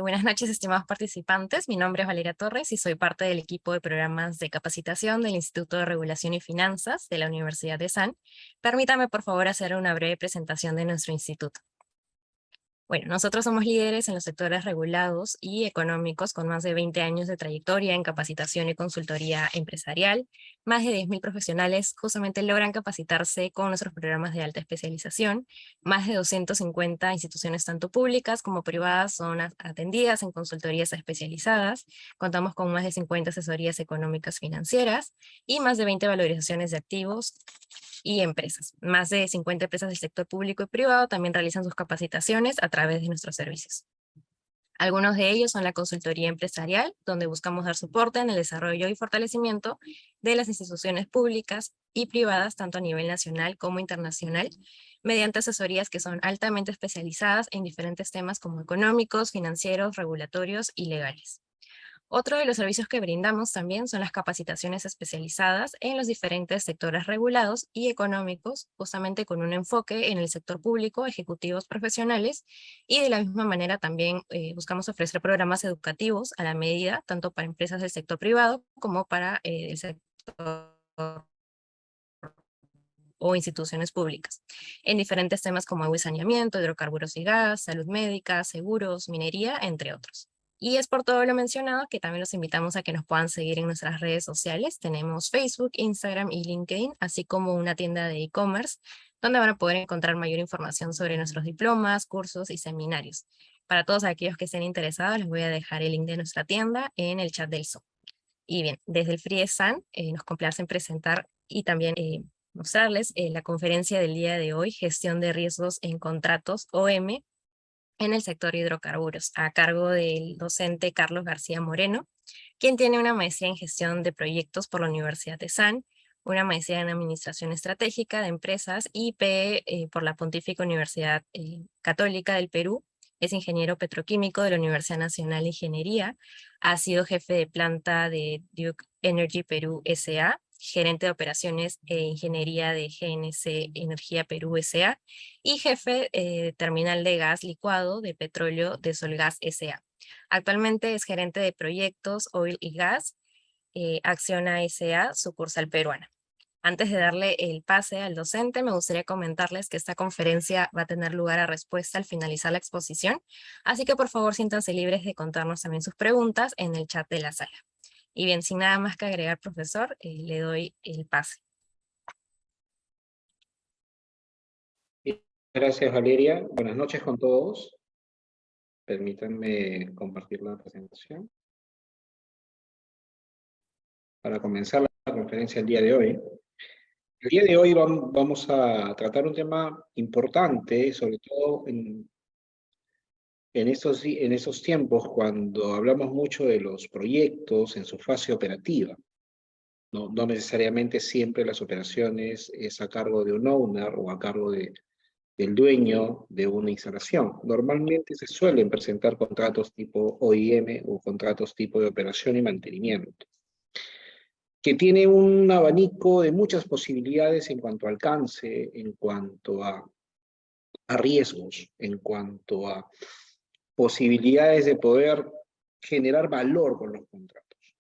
Buenas noches, estimados participantes. Mi nombre es Valeria Torres y soy parte del equipo de programas de capacitación del Instituto de Regulación y Finanzas de la Universidad de San. Permítame, por favor, hacer una breve presentación de nuestro instituto. Bueno, nosotros somos líderes en los sectores regulados y económicos con más de 20 años de trayectoria en capacitación y consultoría empresarial. Más de 10.000 profesionales justamente logran capacitarse con nuestros programas de alta especialización. Más de 250 instituciones tanto públicas como privadas son atendidas en consultorías especializadas. Contamos con más de 50 asesorías económicas financieras y más de 20 valorizaciones de activos y empresas. Más de 50 empresas del sector público y privado también realizan sus capacitaciones a través de nuestros servicios. Algunos de ellos son la consultoría empresarial, donde buscamos dar soporte en el desarrollo y fortalecimiento de las instituciones públicas y privadas, tanto a nivel nacional como internacional, mediante asesorías que son altamente especializadas en diferentes temas como económicos, financieros, regulatorios y legales. Otro de los servicios que brindamos también son las capacitaciones especializadas en los diferentes sectores regulados y económicos, justamente con un enfoque en el sector público, ejecutivos profesionales, y de la misma manera también buscamos ofrecer programas educativos a la medida, tanto para empresas del sector privado como para el sector o instituciones públicas, en diferentes temas como agua y saneamiento, hidrocarburos y gas, salud médica, seguros, minería, entre otros. Y es por todo lo mencionado que también los invitamos a que nos puedan seguir en nuestras redes sociales. Tenemos Facebook, Instagram y LinkedIn, así como una tienda de e-commerce, donde van a poder encontrar mayor información sobre nuestros diplomas, cursos y seminarios. Para todos aquellos que estén interesados, les voy a dejar el link de nuestra tienda en el chat del Zoom. Y bien, desde el FRIESAN nos complace en presentar y también mostrarles la conferencia del día de hoy, Gestión de Riesgos en Contratos OM en el sector hidrocarburos, a cargo del docente Carlos García Moreno, quien tiene una maestría en gestión de proyectos por la Universidad de San, una maestría en administración estratégica de empresas y PE por la Pontificia Universidad Católica del Perú. Es ingeniero petroquímico de la Universidad Nacional de Ingeniería, ha sido jefe de planta de Duke Energy Perú S.A., gerente de operaciones e ingeniería de GNC Energía Perú S.A. y jefe de terminal de gas licuado de petróleo de Solgas S.A. Actualmente es gerente de proyectos Oil y Gas, Acciona S.A., sucursal peruana. Antes de darle el pase al docente, me gustaría comentarles que esta conferencia va a tener lugar a respuesta al finalizar la exposición, así que por favor siéntanse libres de contarnos también sus preguntas en el chat de la sala. Y bien, sin nada más que agregar, profesor, le doy el pase. Gracias, Valeria. Buenas noches con todos. Permítanme compartir la presentación. Para comenzar la conferencia el día de hoy. El día de hoy vamos a tratar un tema importante, sobre todo en estos tiempos cuando hablamos mucho de los proyectos en su fase operativa. No necesariamente siempre las operaciones es a cargo de un owner o a cargo del dueño de una instalación. Normalmente se suelen presentar contratos tipo OIM o contratos tipo de operación y mantenimiento, que tiene un abanico de muchas posibilidades en cuanto a alcance, en cuanto a riesgos, en cuanto a posibilidades de poder generar valor con los contratos.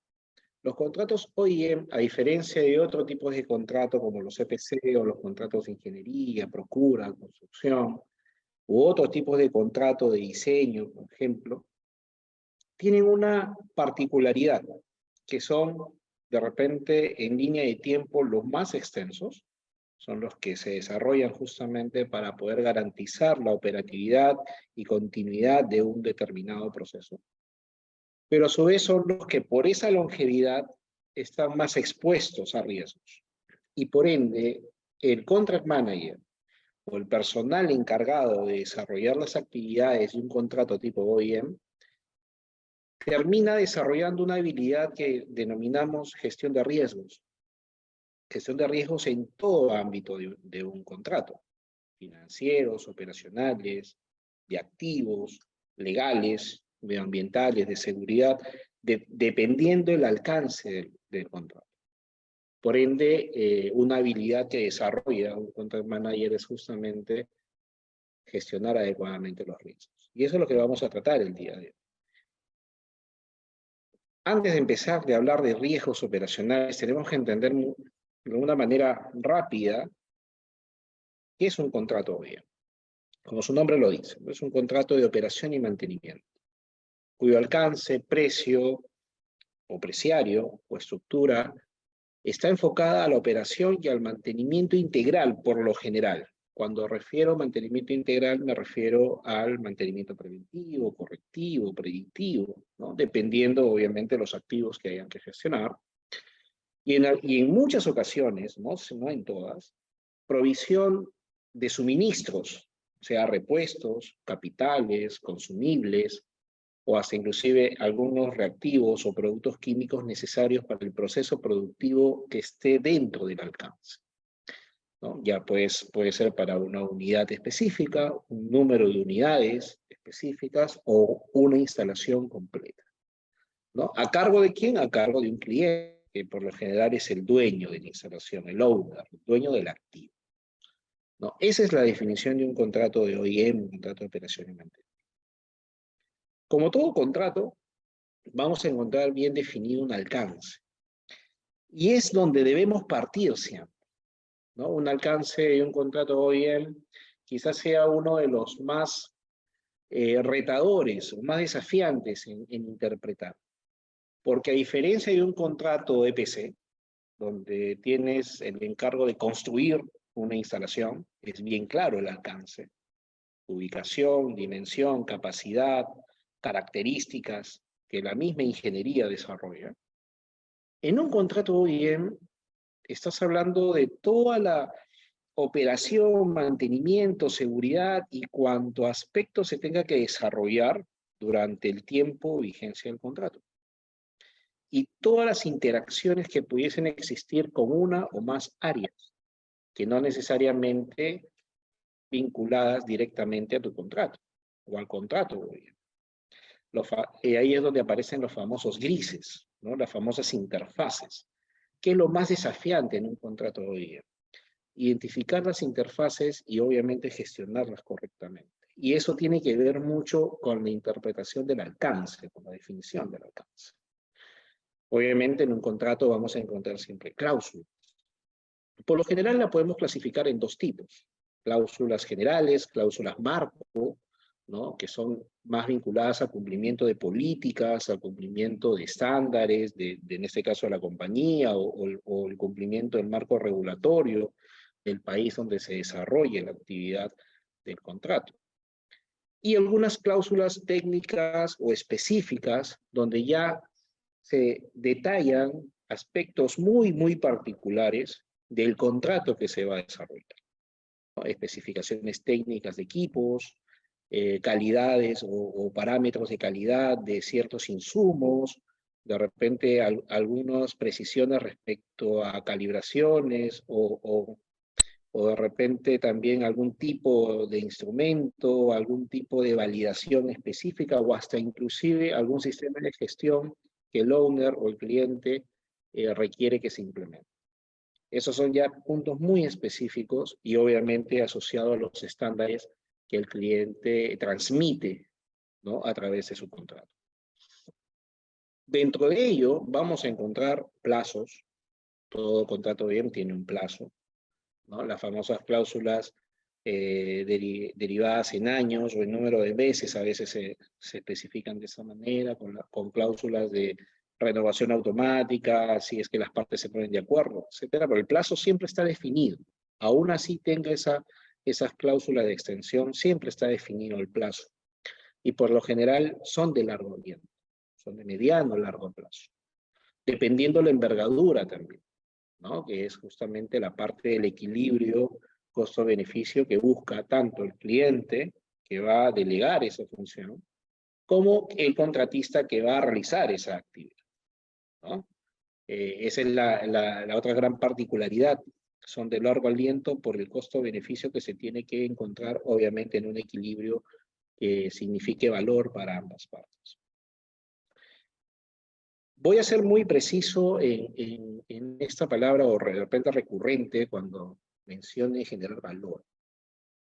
Los contratos OIM, a diferencia de otro tipo de contratos como los EPC o los contratos de ingeniería, procura, construcción, u otros tipos de contrato de diseño, por ejemplo, tienen una particularidad, que son de repente en línea de tiempo los más extensos, son los que se desarrollan justamente para poder garantizar la operatividad y continuidad de un determinado proceso. Pero a su vez son los que por esa longevidad están más expuestos a riesgos. Y por ende, el contract manager o el personal encargado de desarrollar las actividades de un contrato tipo OIM, termina desarrollando una habilidad que denominamos gestión de riesgos. Gestión de riesgos en todo ámbito de un contrato. Financieros, operacionales, de activos, legales, medioambientales, de seguridad, dependiendo del alcance del contrato. Por ende, una habilidad que desarrolla un contract manager es justamente gestionar adecuadamente los riesgos. Y eso es lo que vamos a tratar el día de hoy. Antes de empezar de hablar de riesgos operacionales, tenemos que entender de una manera rápida qué es un contrato OEM. Como su nombre lo dice, es un contrato de operación y mantenimiento, cuyo alcance, precio o preciario o estructura está enfocada a la operación y al mantenimiento integral por lo general. Cuando refiero a mantenimiento integral me refiero al mantenimiento preventivo, correctivo, predictivo, ¿no? Dependiendo obviamente de los activos que hayan que gestionar. Y en muchas ocasiones, no en todas, provisión de suministros, sea repuestos, capitales, consumibles, o hasta inclusive algunos reactivos o productos químicos necesarios para el proceso productivo que esté dentro del alcance, ¿no? Ya pues, puede ser para una unidad específica, un número de unidades específicas o una instalación completa, ¿no? ¿A cargo de quién? A cargo de un cliente, que por lo general es el dueño de la instalación, el owner, el dueño del activo, ¿no? Esa es la definición de un contrato de OEM, un contrato de operación y mantenimiento. Como todo contrato, vamos a encontrar bien definido un alcance. Y es donde debemos partir siempre, ¿no? Un alcance y un contrato OEM quizás sea uno de los más retadores o más desafiantes en interpretar. Porque a diferencia de un contrato EPC, donde tienes el encargo de construir una instalación, es bien claro el alcance. Ubicación, dimensión, capacidad, características que la misma ingeniería desarrolla. En un contrato OEM estás hablando de toda la operación, mantenimiento, seguridad y cuanto aspecto se tenga que desarrollar durante el tiempo vigencia del contrato. Y todas las interacciones que pudiesen existir con una o más áreas, que no necesariamente vinculadas directamente a tu contrato o al contrato. Ahí es donde aparecen los famosos grises, ¿no? Las famosas interfaces. ¿Qué es lo más desafiante en un contrato de OEM? Identificar las interfaces y obviamente gestionarlas correctamente. Y eso tiene que ver mucho con la interpretación del alcance, con la definición del alcance. Obviamente en un contrato vamos a encontrar siempre cláusulas. Por lo general la podemos clasificar en dos tipos. Cláusulas generales, cláusulas marco, ¿no? Que son más vinculadas al cumplimiento de políticas, al cumplimiento de estándares, en este caso de la compañía, o el cumplimiento del marco regulatorio del país donde se desarrolle la actividad del contrato. Y algunas cláusulas técnicas o específicas donde ya se detallan aspectos muy particulares del contrato que se va a desarrollar, ¿no? Especificaciones técnicas de equipos, calidades o parámetros de calidad de ciertos insumos, de repente algunas precisiones respecto a calibraciones o de repente también algún tipo de instrumento, algún tipo de validación específica o hasta inclusive algún sistema de gestión que el owner o el cliente requiere que se implemente. Esos son ya puntos muy específicos y obviamente asociados a los estándares que el cliente transmite, ¿no? A través de su contrato. Dentro de ello vamos a encontrar plazos. Todo contrato bien tiene un plazo, ¿no? Las famosas cláusulas derivadas en años o en número de veces, a veces se especifican de esa manera, con cláusulas de renovación automática, si es que las partes se ponen de acuerdo, etcétera, pero el plazo siempre está definido. Aún así tenga esas cláusulas de extensión, siempre está definido el plazo. Y por lo general son de largo aliento, son de mediano o largo plazo, dependiendo la envergadura también, ¿no? Que es justamente la parte del equilibrio costo-beneficio que busca tanto el cliente que va a delegar esa función, como el contratista que va a realizar esa actividad, ¿no? Esa es la otra gran particularidad. Son de largo aliento por el costo-beneficio que se tiene que encontrar, obviamente, en un equilibrio que signifique valor para ambas partes. Voy a ser muy preciso en esta palabra o de repente recurrente cuando mencione generar valor.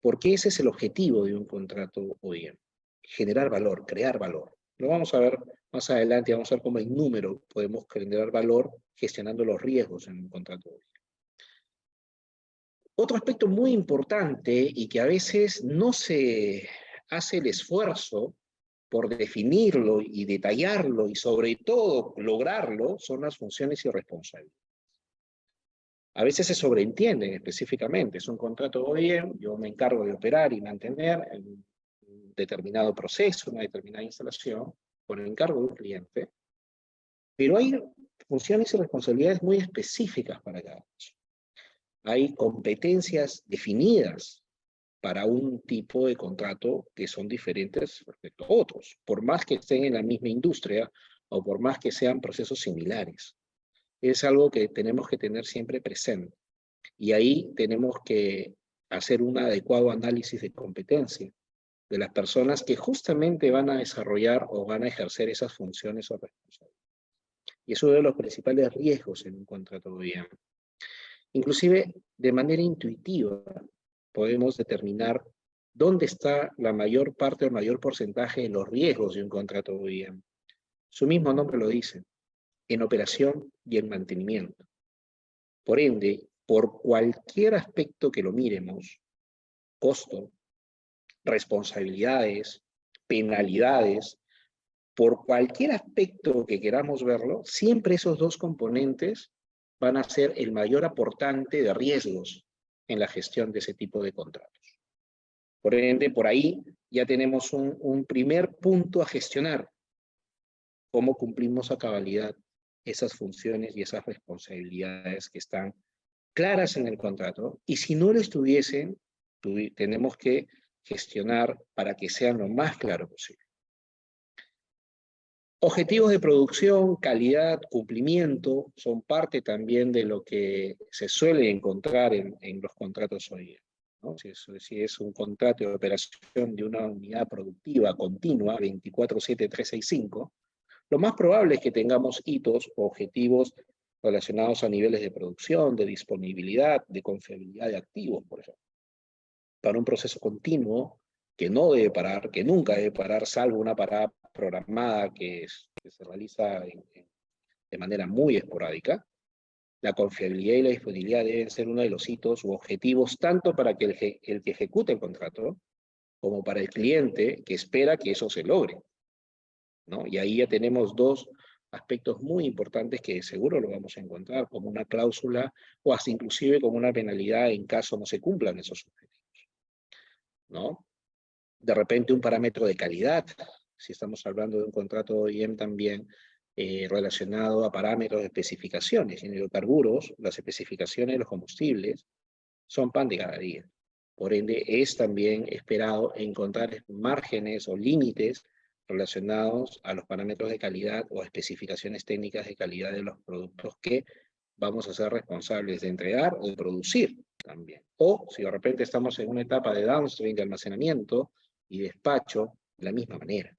Porque ese es el objetivo de un contrato OEM. Generar valor, crear valor. Lo vamos a ver Más adelante vamos a ver cómo en número podemos generar valor gestionando los riesgos en un contrato. Otro aspecto muy importante y que a veces no se hace el esfuerzo por definirlo y detallarlo y sobre todo lograrlo son las funciones y responsabilidades. A veces se sobreentienden específicamente, es un contrato OEM, yo me encargo de operar y mantener un determinado proceso, una determinada instalación, por el encargo de un cliente, pero hay funciones y responsabilidades muy específicas para cada caso. Hay competencias definidas para un tipo de contrato que son diferentes respecto a otros, por más que estén en la misma industria o por más que sean procesos similares. Es algo que tenemos que tener siempre presente. Y ahí tenemos que hacer un adecuado análisis de competencia de las personas que justamente van a desarrollar o van a ejercer esas funciones o responsabilidades. Y es uno de los principales riesgos en un contrato de OEM. Inclusive, de manera intuitiva, podemos determinar dónde está la mayor parte o el mayor porcentaje de los riesgos de un contrato de OEM. Su mismo nombre lo dice, en operación y en mantenimiento. Por ende, por cualquier aspecto que lo miremos, costo, responsabilidades, penalidades, por cualquier aspecto que queramos verlo, siempre esos dos componentes van a ser el mayor aportante de riesgos en la gestión de ese tipo de contratos. Por ende, por ahí ya tenemos un primer punto a gestionar, cómo cumplimos a cabalidad esas funciones y esas responsabilidades que están claras en el contrato, y si no lo estuviesen, tenemos que gestionar para que sean lo más claro posible. Objetivos de producción, calidad, cumplimiento, son parte también de lo que se suele encontrar en los contratos hoy día, ¿no? Si es un contrato de operación de una unidad productiva continua, 24/7/365, lo más probable es que tengamos hitos o objetivos relacionados a niveles de producción, de disponibilidad, de confiabilidad de activos, por ejemplo. Para un proceso continuo que no debe parar, que nunca debe parar, salvo una parada programada que se realiza de manera muy esporádica, la confiabilidad y la disponibilidad deben ser uno de los hitos u objetivos tanto para que el que ejecute el contrato como para el cliente que espera que eso se logre, ¿no? Y ahí ya tenemos dos aspectos muy importantes que seguro lo vamos a encontrar como una cláusula o hasta inclusive como una penalidad en caso no se cumplan esos objetivos, ¿no? De repente un parámetro de calidad, si estamos hablando de un contrato OEM también relacionado a parámetros de especificaciones. En hidrocarburos, las especificaciones de los combustibles son pan de cada día. Por ende, es también esperado encontrar márgenes o límites relacionados a los parámetros de calidad o especificaciones técnicas de calidad de los productos que vamos a ser responsables de entregar o de producir también. O si de repente estamos en una etapa de downstream, de almacenamiento y despacho, de la misma manera,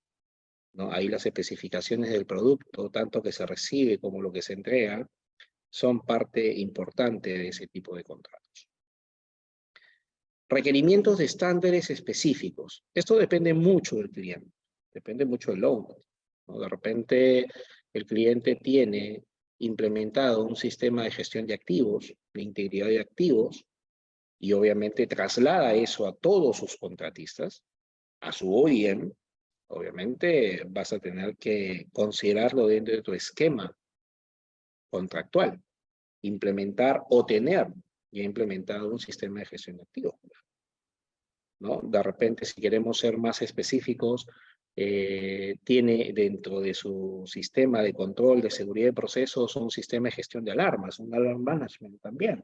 ¿no? Ahí las especificaciones del producto, tanto que se recibe como lo que se entrega, son parte importante de ese tipo de contratos. Requerimientos de estándares específicos. Esto depende mucho del cliente, depende mucho del owner, ¿no? De repente el cliente tiene implementado un sistema de gestión de activos, de integridad de activos, y obviamente traslada eso a todos sus contratistas, a su OEM, obviamente vas a tener que considerarlo dentro de tu esquema contractual, implementar o tener ya implementado un sistema de gestión de activos, ¿no? De repente, si queremos ser más específicos, tiene dentro de su sistema de control de seguridad de procesos un sistema de gestión de alarmas, un alarm management también,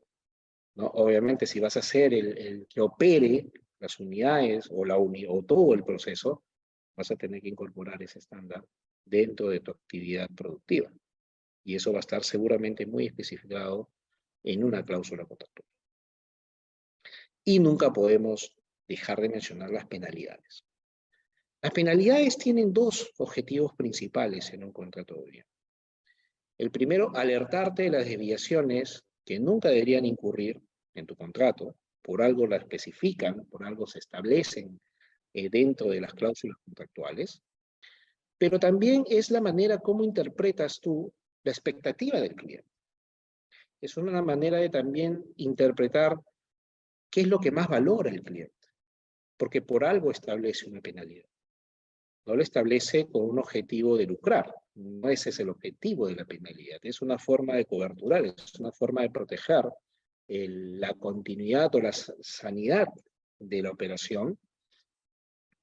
¿no? Obviamente, si vas a ser el que opere las unidades o todo el proceso, vas a tener que incorporar ese estándar dentro de tu actividad productiva. Y eso va a estar seguramente muy especificado en una cláusula contractual. Y nunca podemos dejar de mencionar las penalidades. Las penalidades tienen dos objetivos principales en un contrato de OEM. El primero, alertarte de las desviaciones que nunca deberían incurrir en tu contrato, por algo la especifican, por algo se establecen dentro de las cláusulas contractuales. pero también es la manera como interpretas tú la expectativa del cliente. Es una manera de también interpretar qué es lo que más valora el cliente, porque por algo establece una penalidad. No lo establece con un objetivo de lucrar, no ese es el objetivo de la penalidad, es una forma de coberturar, es una forma de proteger la continuidad o la sanidad de la operación,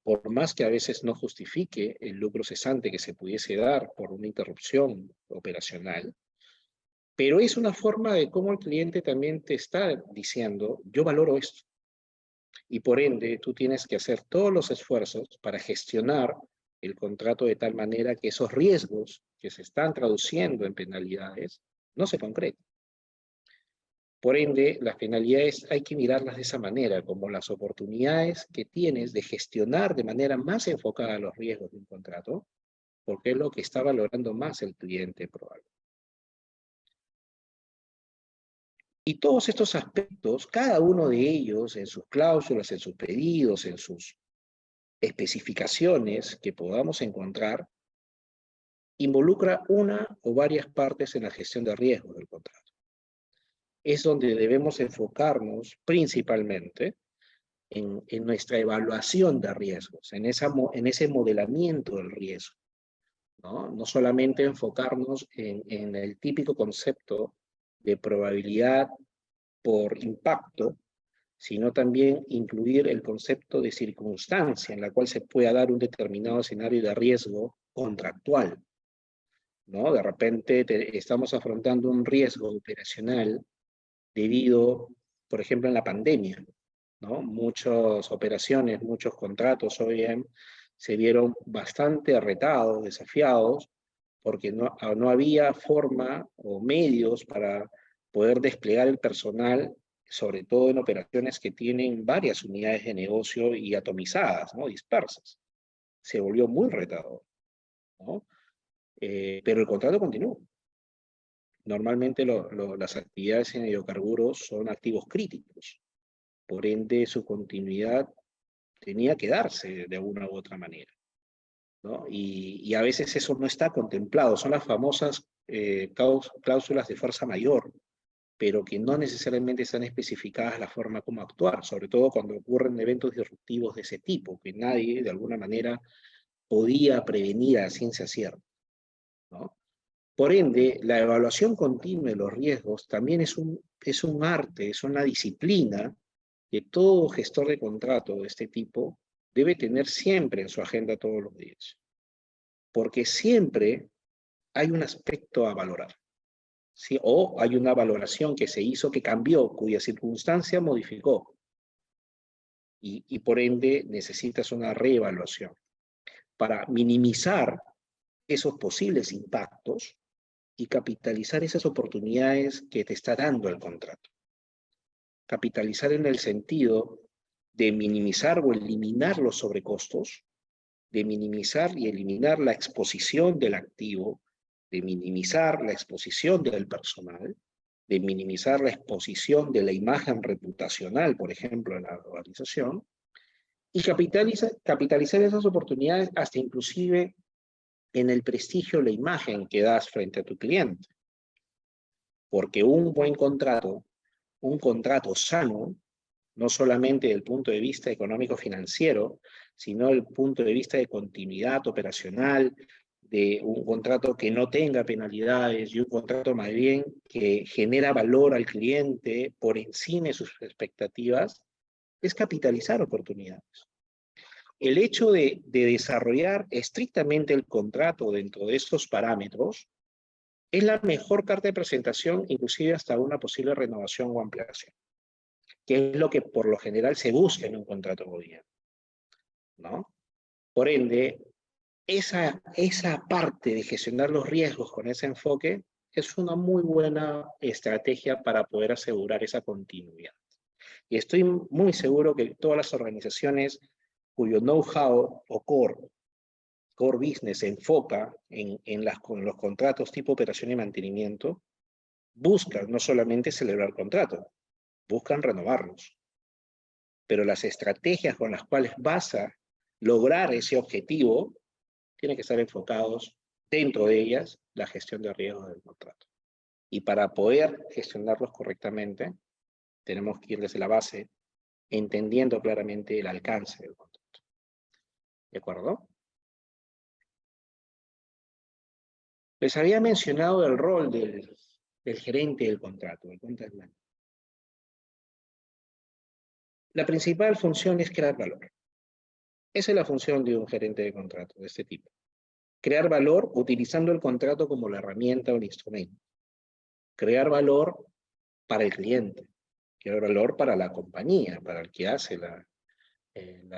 por más que a veces no justifique el lucro cesante que se pudiese dar por una interrupción operacional, pero es una forma de cómo el cliente también te está diciendo, yo valoro esto, y por ende tú tienes que hacer todos los esfuerzos para gestionar el contrato de tal manera que esos riesgos que se están traduciendo en penalidades no se concreten. Por ende, las penalidades hay que mirarlas de esa manera, como las oportunidades que tienes de gestionar de manera más enfocada los riesgos de un contrato, porque es lo que está valorando más el cliente probable. Y todos estos aspectos, cada uno de ellos en sus cláusulas, en sus pedidos, en sus especificaciones que podamos encontrar, involucra una o varias partes en la gestión de riesgos del contrato. Es donde debemos enfocarnos principalmente en nuestra evaluación de riesgos, en ese modelamiento del riesgo, ¿no? No solamente enfocarnos en el típico concepto de probabilidad por impacto, sino también incluir el concepto de circunstancia en la cual se pueda dar un determinado escenario de riesgo contractual, ¿no? De repente estamos afrontando un riesgo operacional debido, por ejemplo, en la pandemia, ¿no? Muchas operaciones, muchos contratos OEM se vieron bastante retados, desafiados, porque no había forma o medios para poder desplegar el personal, sobre todo en operaciones que tienen varias unidades de negocio y atomizadas, ¿no? Dispersas. Se volvió muy retador, ¿no? Pero el contrato continuó. Normalmente las actividades en hidrocarburos son activos críticos, por ende su continuidad tenía que darse de una u otra manera, ¿no? Y a veces eso no está contemplado, son las famosas cláusulas de fuerza mayor, pero que no necesariamente están especificadas la forma como actuar, sobre todo cuando ocurren eventos disruptivos de ese tipo, que nadie de alguna manera podía prevenir a ciencia cierta, ¿no? Por ende, la evaluación continua de los riesgos también es un arte, es una disciplina que todo gestor de contrato de este tipo debe tener siempre en su agenda todos los días. Porque siempre hay un aspecto a valorar, ¿sí? O hay una valoración que se hizo, que cambió, cuya circunstancia modificó. Y por ende necesitas una reevaluación para minimizar esos posibles impactos y capitalizar esas oportunidades que te está dando el contrato. Capitalizar en el sentido de minimizar o eliminar los sobrecostos, de minimizar y eliminar la exposición del activo, de minimizar la exposición del personal, de minimizar la exposición de la imagen reputacional, por ejemplo, en la organización, y capitalizar esas oportunidades hasta inclusive en el prestigio, la imagen que das frente a tu cliente. Porque un buen contrato, un contrato sano, no solamente desde el punto de vista económico-financiero, sino desde el punto de vista de continuidad operacional, de un contrato que no tenga penalidades y un contrato más bien que genera valor al cliente por encima de sus expectativas, es capitalizar oportunidades. El hecho de desarrollar estrictamente el contrato dentro de estos parámetros es la mejor carta de presentación, inclusive hasta una posible renovación o ampliación, que es lo que por lo general se busca en un contrato de gobierno, ¿no? Por ende, esa parte de gestionar los riesgos con ese enfoque es una muy buena estrategia para poder asegurar esa continuidad. Y estoy muy seguro que todas las organizaciones cuyo know-how o core business se enfoca en los contratos tipo operación y mantenimiento, buscan no solamente celebrar contratos, buscan renovarlos. Pero las estrategias con las cuales vas a lograr ese objetivo tienen que estar enfocados dentro de ellas la gestión de riesgos del contrato. Y para poder gestionarlos correctamente, tenemos que ir desde la base, entendiendo claramente el alcance del contrato. ¿De acuerdo? Les había mencionado el rol del gerente del contrato, del contract manager. La principal función es crear valor. Esa es la función de un gerente de contrato de este tipo. Crear valor utilizando el contrato como la herramienta o el instrumento. Crear valor para el cliente. Crear valor para la compañía, para el que hace la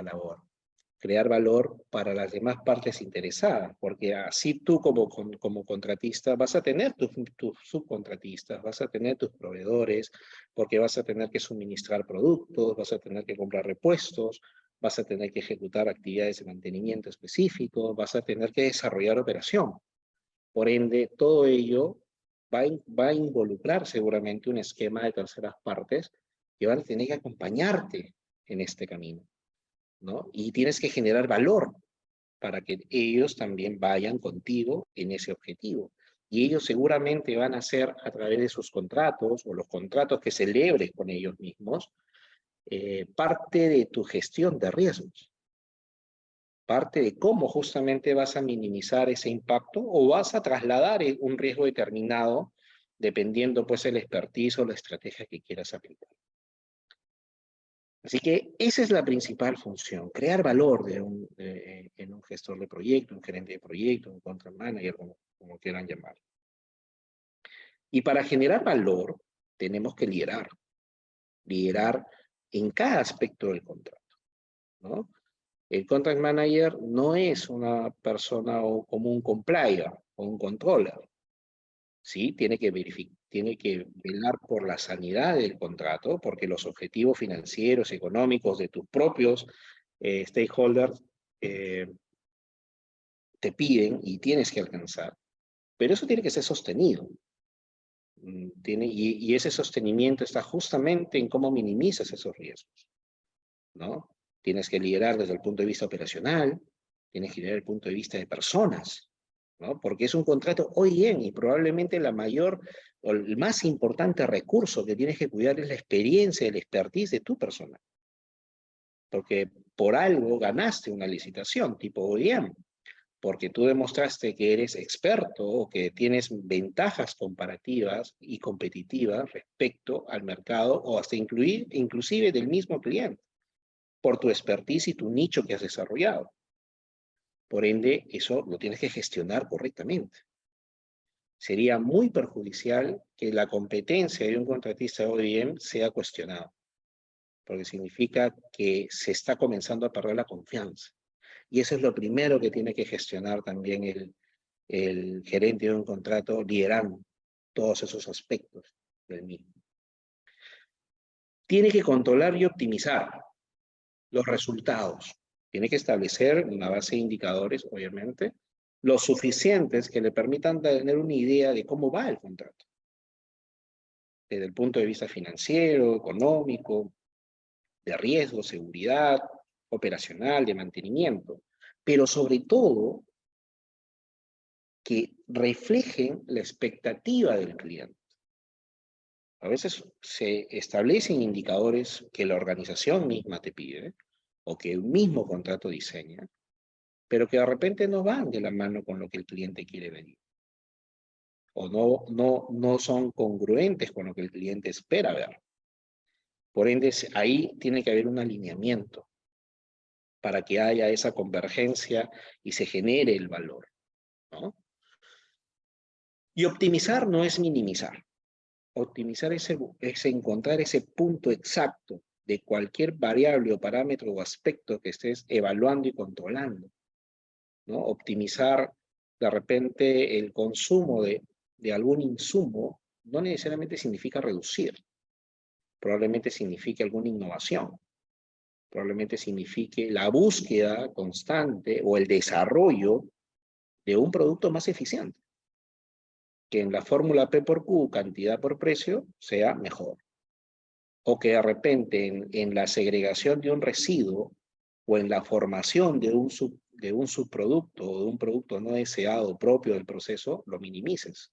labor. Crear valor para las demás partes interesadas, porque así tú como contratista vas a tener tus subcontratistas, vas a tener tus proveedores, porque vas a tener que suministrar productos, vas a tener que comprar repuestos, vas a tener que ejecutar actividades de mantenimiento específico, vas a tener que desarrollar operación. Por ende, todo ello va a involucrar seguramente un esquema de terceras partes que van a tener que acompañarte en este camino, ¿no? Y tienes que generar valor para que ellos también vayan contigo en ese objetivo. Y ellos seguramente van a hacer a través de sus contratos o los contratos que celebres con ellos mismos, parte de tu gestión de riesgos. Parte de cómo justamente vas a minimizar ese impacto o vas a trasladar un riesgo determinado dependiendo pues el expertise o la estrategia que quieras aplicar. Así que esa es la principal función, crear valor en un gestor de proyecto, un gerente de proyecto, un contract manager, como quieran llamar. Y para generar valor, tenemos que liderar en cada aspecto del contrato, ¿no? El contract manager no es una persona como un complier o un controller, ¿sí? Tiene que velar por la sanidad del contrato, porque los objetivos financieros, económicos de tus propios stakeholders te piden y tienes que alcanzar. Pero eso tiene que ser sostenido. Y ese sostenimiento está justamente en cómo minimizas esos riesgos, ¿no? Tienes que liderar desde el punto de vista operacional, tienes que liderar desde el punto de vista de personas, ¿no? Porque es un contrato OEM y probablemente la mayor o el más importante recurso que tienes que cuidar es la experiencia, el expertise de tu persona. Porque por algo ganaste una licitación tipo OEM, porque tú demostraste que eres experto o que tienes ventajas comparativas y competitivas respecto al mercado o hasta inclusive del mismo cliente, por tu expertise y tu nicho que has desarrollado. Por ende, eso lo tienes que gestionar correctamente. Sería muy perjudicial que la competencia de un contratista de OEM sea cuestionada, porque significa que se está comenzando a perder la confianza. Y eso es lo primero que tiene que gestionar también el gerente de un contrato, liderando todos esos aspectos del mismo. Tiene que controlar y optimizar los resultados. Tiene que establecer una base de indicadores, obviamente, lo suficientes que le permitan tener una idea de cómo va el contrato. Desde el punto de vista financiero, económico, de riesgo, seguridad, operacional, de mantenimiento. Pero sobre todo, que reflejen la expectativa del cliente. A veces se establecen indicadores que la organización misma te pide, o que el mismo contrato diseña, pero que de repente no van de la mano con lo que el cliente quiere venir. O no son congruentes con lo que el cliente espera ver. Por ende, ahí tiene que haber un alineamiento para que haya esa convergencia y se genere el valor, ¿no? Y optimizar no es minimizar. Optimizar es encontrar ese punto exacto de cualquier variable o parámetro o aspecto que estés evaluando y controlando, ¿no? Optimizar de repente el consumo de algún insumo no necesariamente significa reducir, probablemente signifique alguna innovación, probablemente signifique la búsqueda constante o el desarrollo de un producto más eficiente, que en la fórmula P por Q, cantidad por precio, sea mejor. O que de repente en la segregación de un residuo o en la formación de de un subproducto o de un producto no deseado propio del proceso, lo minimices.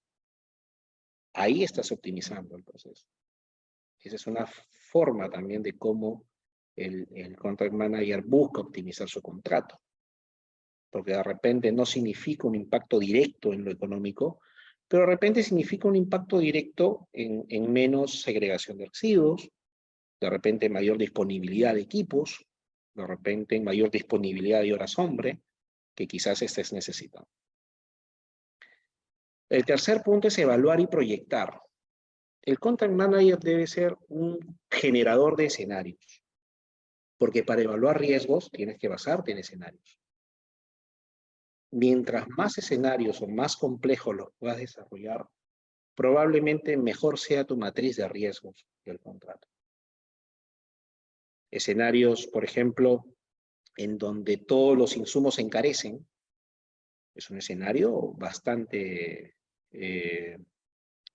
Ahí estás optimizando el proceso. Esa es una forma también de cómo el contract manager busca optimizar su contrato. Porque de repente no significa un impacto directo en lo económico, pero de repente significa un impacto directo en menos segregación de residuos, de repente mayor disponibilidad de equipos, de repente mayor disponibilidad de horas hombre, que quizás estés necesitando. El tercer punto es evaluar y proyectar. El Content Manager debe ser un generador de escenarios, porque para evaluar riesgos tienes que basarte en escenarios. Mientras más escenarios o más complejos los puedas desarrollar, probablemente mejor sea tu matriz de riesgos del contrato. Escenarios, por ejemplo, en donde todos los insumos se encarecen, es un escenario bastante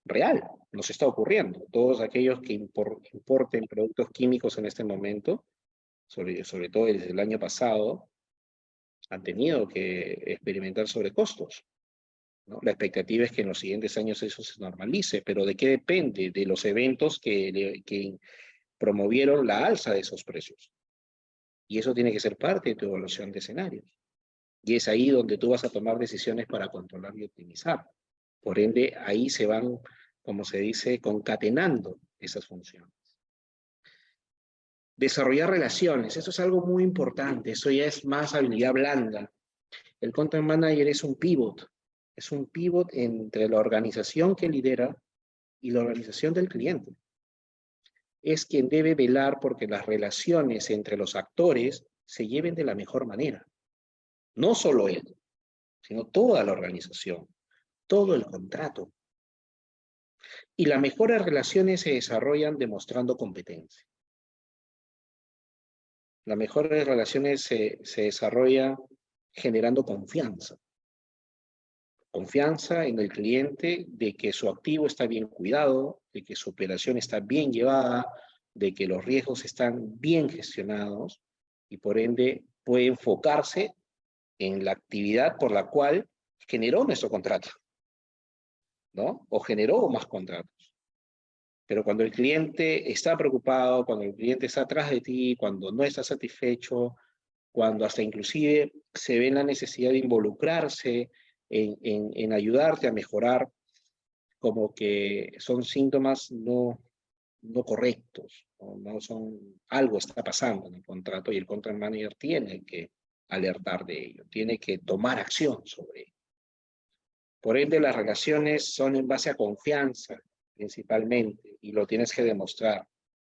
real, nos está ocurriendo. Todos aquellos que importen productos químicos en este momento, sobre todo desde el año pasado, han tenido que experimentar sobrecostos, ¿no? La expectativa es que en los siguientes años eso se normalice, pero ¿de qué depende? De los eventos que promovieron la alza de esos precios. Y eso tiene que ser parte de tu evaluación de escenarios. Y es ahí donde tú vas a tomar decisiones para controlar y optimizar. Por ende, ahí se van, como se dice, concatenando esas funciones. Desarrollar relaciones, eso es algo muy importante, eso ya es más habilidad blanda. El Content Manager es un pivot entre la organización que lidera y la organización del cliente. Es quien debe velar porque las relaciones entre los actores se lleven de la mejor manera. No solo él, sino toda la organización, todo el contrato. Y las mejores relaciones se desarrollan demostrando competencia. Las mejores relaciones se desarrollan generando confianza. Confianza en el cliente de que su activo está bien cuidado, de que su operación está bien llevada, de que los riesgos están bien gestionados y por ende puede enfocarse en la actividad por la cual generó nuestro contrato, ¿no? O generó más contratos. Pero cuando el cliente está preocupado, cuando el cliente está atrás de ti, cuando no está satisfecho, cuando hasta inclusive se ve la necesidad de involucrarse en ayudarte a mejorar, como que son síntomas no correctos, no son, algo está pasando en el contrato y el contract manager tiene que alertar de ello, tiene que tomar acción sobre ello. Por ende, las relaciones son en base a confianza, principalmente, y lo tienes que demostrar,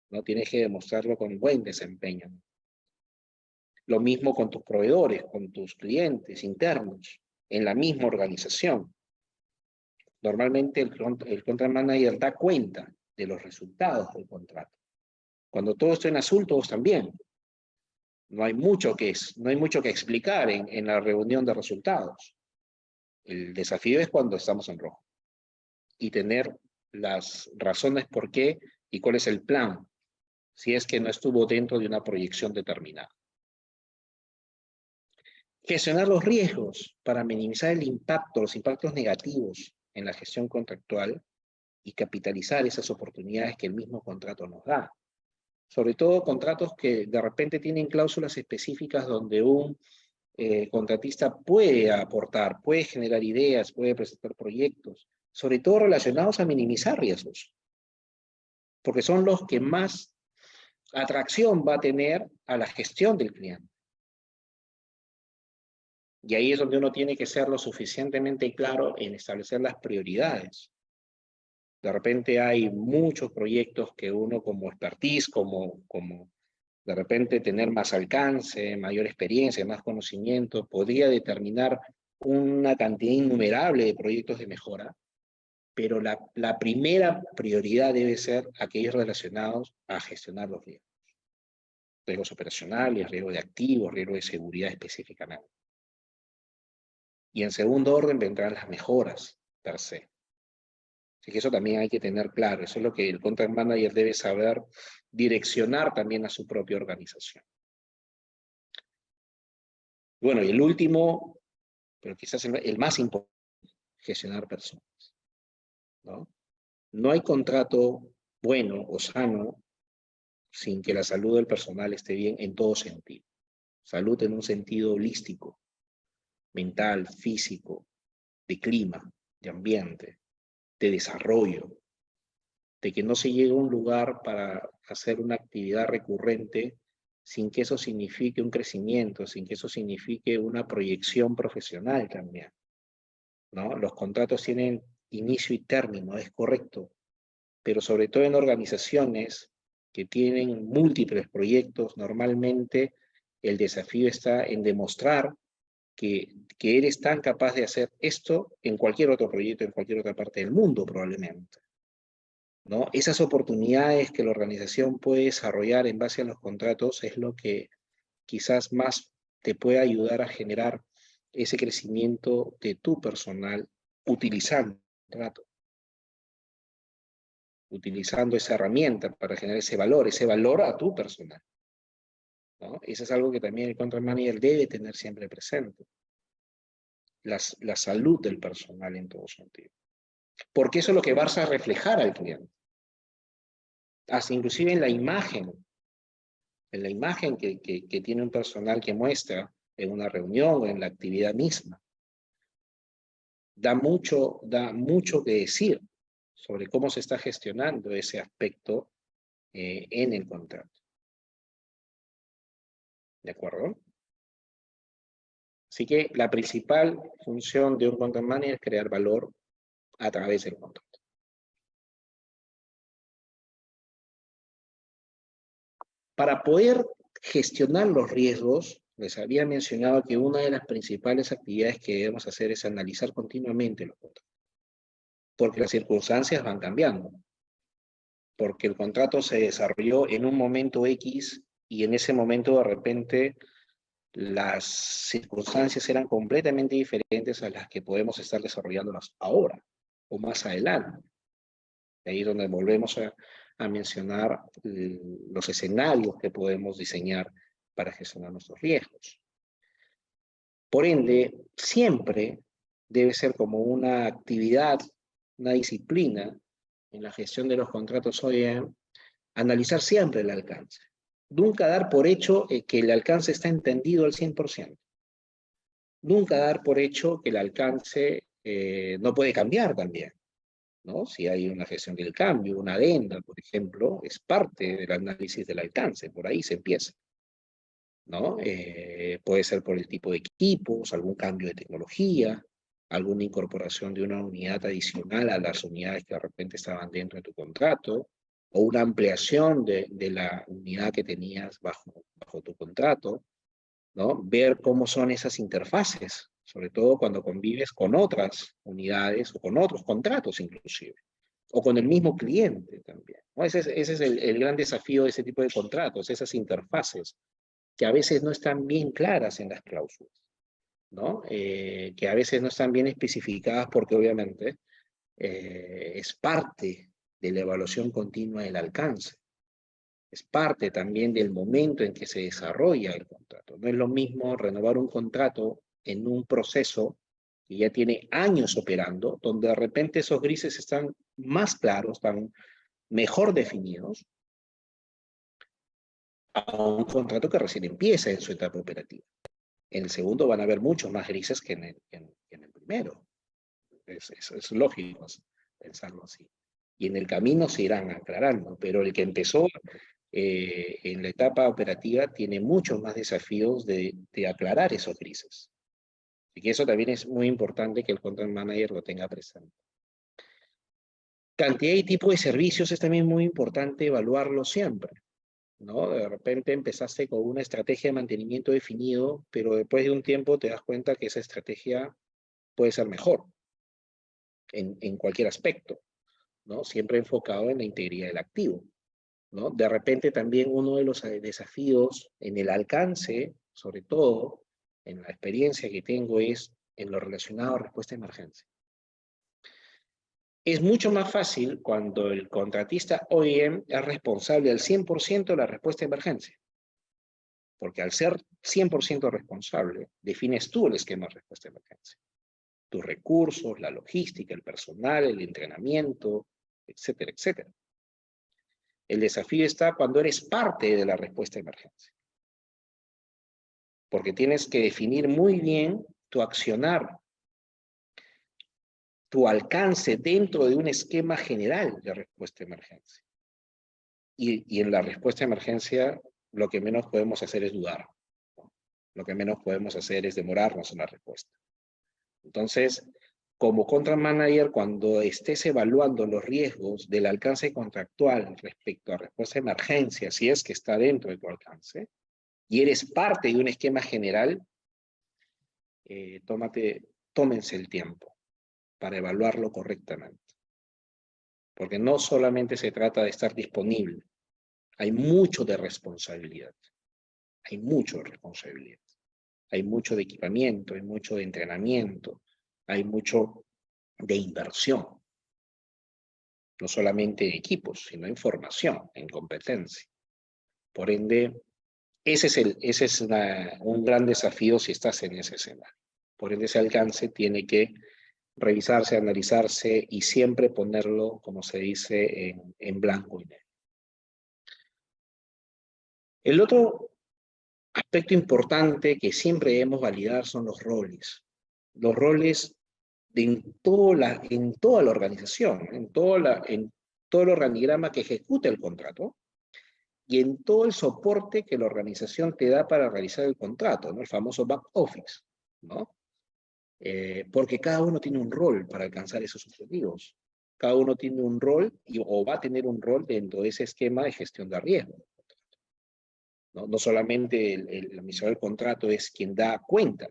¿no? Tienes que demostrarlo con buen desempeño. Lo mismo con tus proveedores, con tus clientes internos, en la misma organización. Normalmente el contract manager da cuenta de los resultados del contrato. Cuando todo está en azul, todos están bien. No hay mucho que explicar en la reunión de resultados. El desafío es cuando estamos en rojo. Y tener las razones por qué y cuál es el plan, si es que no estuvo dentro de una proyección determinada. Gestionar los riesgos para minimizar el impacto, los impactos negativos en la gestión contractual y capitalizar esas oportunidades que el mismo contrato nos da. Sobre todo contratos que de repente tienen cláusulas específicas donde un contratista puede aportar, puede generar ideas, puede presentar proyectos, sobre todo relacionados a minimizar riesgos, porque son los que más atracción va a tener a la gestión del cliente. Y ahí es donde uno tiene que ser lo suficientemente claro en establecer las prioridades. De repente hay muchos proyectos que uno como expertise, como de repente tener más alcance, mayor experiencia, más conocimiento, podría determinar una cantidad innumerable de proyectos de mejora, pero la primera prioridad debe ser aquellos relacionados a gestionar los riesgos. Riesgos operacionales, riesgo de activos, riesgo de seguridad específicamente. Y en segundo orden vendrán las mejoras per se. Así que eso también hay que tener claro. Eso es lo que el contract manager debe saber direccionar también a su propia organización. Bueno, y el último, pero quizás el más importante, gestionar personas, ¿no? No hay contrato bueno o sano sin que la salud del personal esté bien en todo sentido. Salud en un sentido holístico, mental, físico, de clima, de ambiente, de desarrollo, de que no se llegue a un lugar para hacer una actividad recurrente sin que eso signifique un crecimiento, sin que eso signifique una proyección profesional también, ¿no? Los contratos tienen inicio y término, es correcto, pero sobre todo en organizaciones que tienen múltiples proyectos, normalmente el desafío está en demostrar que eres tan capaz de hacer esto en cualquier otro proyecto, en cualquier otra parte del mundo probablemente, ¿no? Esas oportunidades que la organización puede desarrollar en base a los contratos es lo que quizás más te puede ayudar a generar ese crecimiento de tu personal utilizando el contrato, utilizando esa herramienta para generar ese valor a tu personal, ¿no? Eso es algo que también el contract manager debe tener siempre presente. La salud del personal en todo sentido. Porque eso es lo que vas a reflejar al cliente. Hasta inclusive en la imagen que tiene un personal que muestra en una reunión o en la actividad misma. Da mucho que decir sobre cómo se está gestionando ese aspecto en el contrato. ¿De acuerdo? Así que la principal función de un contract manager es crear valor a través del contrato. Para poder gestionar los riesgos, les había mencionado que una de las principales actividades que debemos hacer es analizar continuamente los contratos. Porque las circunstancias van cambiando. Porque el contrato se desarrolló en un momento X y en ese momento de repente las circunstancias eran completamente diferentes a las que podemos estar desarrollándolas ahora o más adelante. Ahí es donde volvemos a mencionar los escenarios que podemos diseñar para gestionar nuestros riesgos. Por ende, siempre debe ser como una actividad, una disciplina en la gestión de los contratos OEM, analizar siempre el alcance. Nunca dar por hecho que el alcance está entendido al 100%. Nunca dar por hecho que el alcance no puede cambiar también, ¿no? Si hay una gestión del cambio, una adenda, por ejemplo, es parte del análisis del alcance, por ahí se empieza, ¿no? Puede ser por el tipo de equipos, algún cambio de tecnología, alguna incorporación de una unidad adicional a las unidades que de repente estaban dentro de tu contrato, o una ampliación de la unidad que tenías bajo tu contrato, ¿no? Ver cómo son esas interfaces, sobre todo cuando convives con otras unidades o con otros contratos inclusive, o con el mismo cliente también, ¿no? Ese es el gran desafío de ese tipo de contratos, esas interfaces que a veces no están bien claras en las cláusulas, ¿no? Que a veces no están bien especificadas porque obviamente es parte de la evaluación continua del alcance. Es parte también del momento en que se desarrolla el contrato. No es lo mismo renovar un contrato en un proceso que ya tiene años operando, donde de repente esos grises están más claros, están mejor definidos, a un contrato que recién empieza en su etapa operativa. En el segundo van a haber muchos más grises que en el primero. Es lógico pensarlo así. Y en el camino se irán aclarando, pero el que empezó en la etapa operativa tiene muchos más desafíos de aclarar esos grises. Y que eso también es muy importante que el contract manager lo tenga presente. Cantidad y tipo de servicios es también muy importante evaluarlo siempre, ¿no? De repente empezaste con una estrategia de mantenimiento definido, pero después de un tiempo te das cuenta que esa estrategia puede ser mejor en cualquier aspecto, ¿no? Siempre enfocado en la integridad del activo, ¿no? De repente también uno de los desafíos en el alcance, sobre todo en la experiencia que tengo, es en lo relacionado a respuesta a emergencia. Es mucho más fácil cuando el contratista OEM es responsable al 100% de la respuesta a emergencia. Porque al ser 100% responsable, defines tú el esquema de respuesta a emergencia. Tus recursos, la logística, el personal, el entrenamiento, etcétera, etcétera. El desafío está cuando eres parte de la respuesta a emergencia. Porque tienes que definir muy bien tu accionar, tu alcance dentro de un esquema general de respuesta a emergencia. Y en la respuesta a emergencia, lo que menos podemos hacer es dudar. Lo que menos podemos hacer es demorarnos en la respuesta. Entonces, como contract manager, cuando estés evaluando los riesgos del alcance contractual respecto a respuesta a emergencia, si es que está dentro de tu alcance, y eres parte de un esquema general, tómense el tiempo para evaluarlo correctamente. Porque no solamente se trata de estar disponible, hay mucho de responsabilidad. Hay mucho de responsabilidad. Hay mucho de equipamiento, hay mucho de entrenamiento, hay mucho de inversión. No solamente en equipos, sino en formación, en competencia. Por ende, ese es un gran desafío si estás en ese escenario. Por ende, ese alcance tiene que revisarse, analizarse y siempre ponerlo, como se dice, en blanco y negro. El otro aspecto importante que siempre debemos validar son los roles. Los roles en toda la organización, en todo el organigrama que ejecuta el contrato y en todo el soporte que la organización te da para realizar el contrato, ¿no? El famoso back office, ¿no? Porque cada uno tiene un rol para alcanzar esos objetivos. Cada uno tiene un rol o va a tener un rol dentro de ese esquema de gestión de riesgo. No, no solamente la emisión del contrato es quien da cuenta,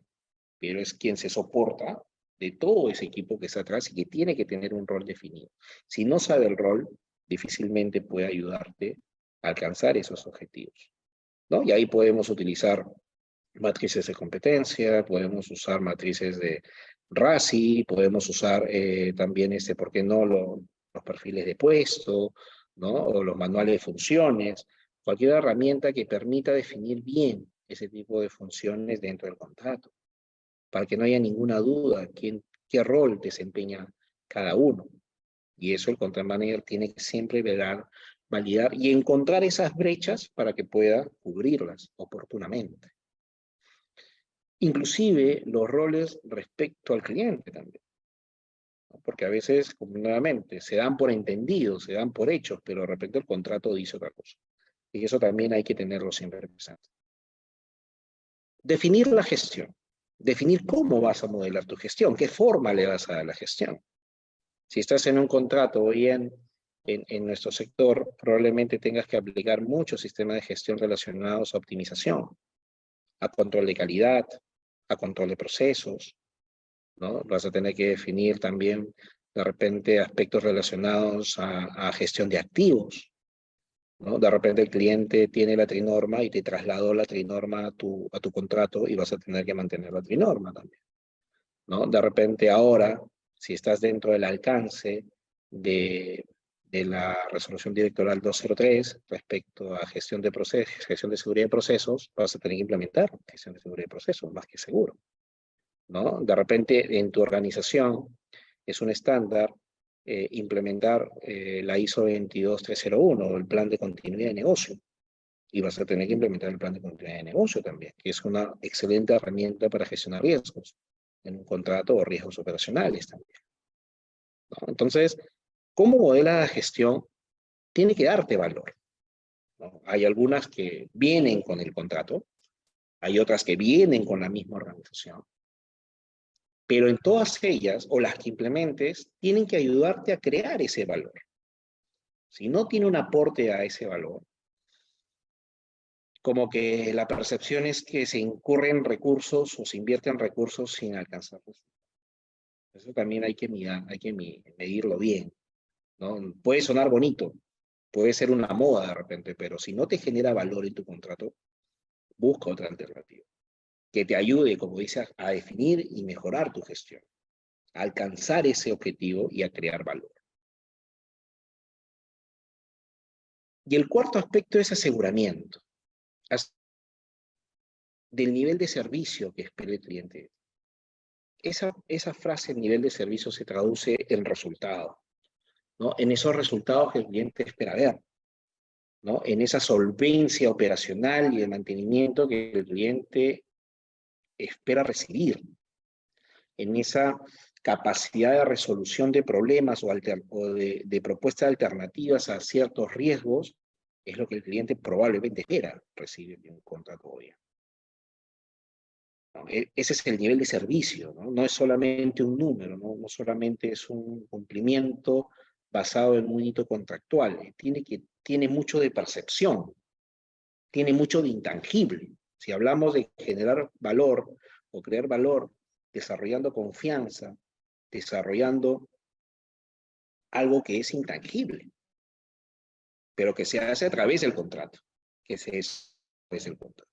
pero es quien se soporta de todo ese equipo que está atrás y que tiene que tener un rol definido. Si no sabe el rol, difícilmente puede ayudarte a alcanzar esos objetivos, ¿no? Y ahí podemos utilizar matrices de competencia, podemos usar matrices de RACI, podemos usar también, ¿por qué no?, los perfiles de puesto, ¿no? O los manuales de funciones, cualquier herramienta que permita definir bien ese tipo de funciones dentro del contrato, para que no haya ninguna duda qué rol desempeña cada uno. Y eso el contract manager tiene que siempre validar y encontrar esas brechas para que pueda cubrirlas oportunamente. Inclusive los roles respecto al cliente también. Porque a veces, como nuevamente, se dan por entendidos, se dan por hechos, pero respecto al contrato dice otra cosa. Y eso también hay que tenerlo siempre presente. Definir la gestión. Definir cómo vas a modelar tu gestión, qué forma le vas a dar a la gestión. Si estás en un contrato hoy en nuestro sector, probablemente tengas que aplicar muchos sistemas de gestión relacionados a optimización, a control de calidad, a control de procesos, ¿no? Vas a tener que definir también, de repente, aspectos relacionados a gestión de activos, ¿no? De repente el cliente tiene la trinorma y te trasladó la trinorma a tu contrato y vas a tener que mantener la trinorma también, ¿no? De repente ahora, si estás dentro del alcance de la resolución directoral 203 respecto a gestión de procesos, gestión de seguridad de procesos, vas a tener que implementar gestión de seguridad de procesos, más que seguro, ¿no? De repente en tu organización es un estándar implementar la ISO 22301, el plan de continuidad de negocio, y vas a tener que implementar el plan de continuidad de negocio también, que es una excelente herramienta para gestionar riesgos en un contrato o riesgos operacionales también, ¿no? Entonces, ¿cómo modela la gestión? Tiene que darte valor, ¿no? Hay algunas que vienen con el contrato, hay otras que vienen con la misma organización, pero en todas ellas, o las que implementes, tienen que ayudarte a crear ese valor. Si no tiene un aporte a ese valor, como que la percepción es que se incurren recursos o se invierten recursos sin alcanzarlos. Eso también hay que medirlo bien, ¿no? Puede sonar bonito, puede ser una moda de repente, pero si no te genera valor en tu contrato, busca otra alternativa que te ayude, como dices, a definir y mejorar tu gestión, a alcanzar ese objetivo y a crear valor. Y el cuarto aspecto es aseguramiento. del nivel de servicio que espera el cliente. Esa frase, nivel de servicio, se traduce en resultados, ¿no? En esos resultados que el cliente espera ver, ¿no? En esa solvencia operacional y de mantenimiento que el cliente espera recibir, en esa capacidad de resolución de problemas o de propuestas alternativas a ciertos riesgos, es lo que el cliente probablemente espera recibir de un contrato hoy. ¿No? Ese es el nivel de servicio, ¿no? No es solamente un número, ¿no? No solamente es un cumplimiento basado en un hito contractual, tiene mucho de percepción, tiene mucho de intangible. Si hablamos de generar valor o crear valor, desarrollando confianza, desarrollando algo que es intangible, pero que se hace a través del contrato, que se es a través del contrato.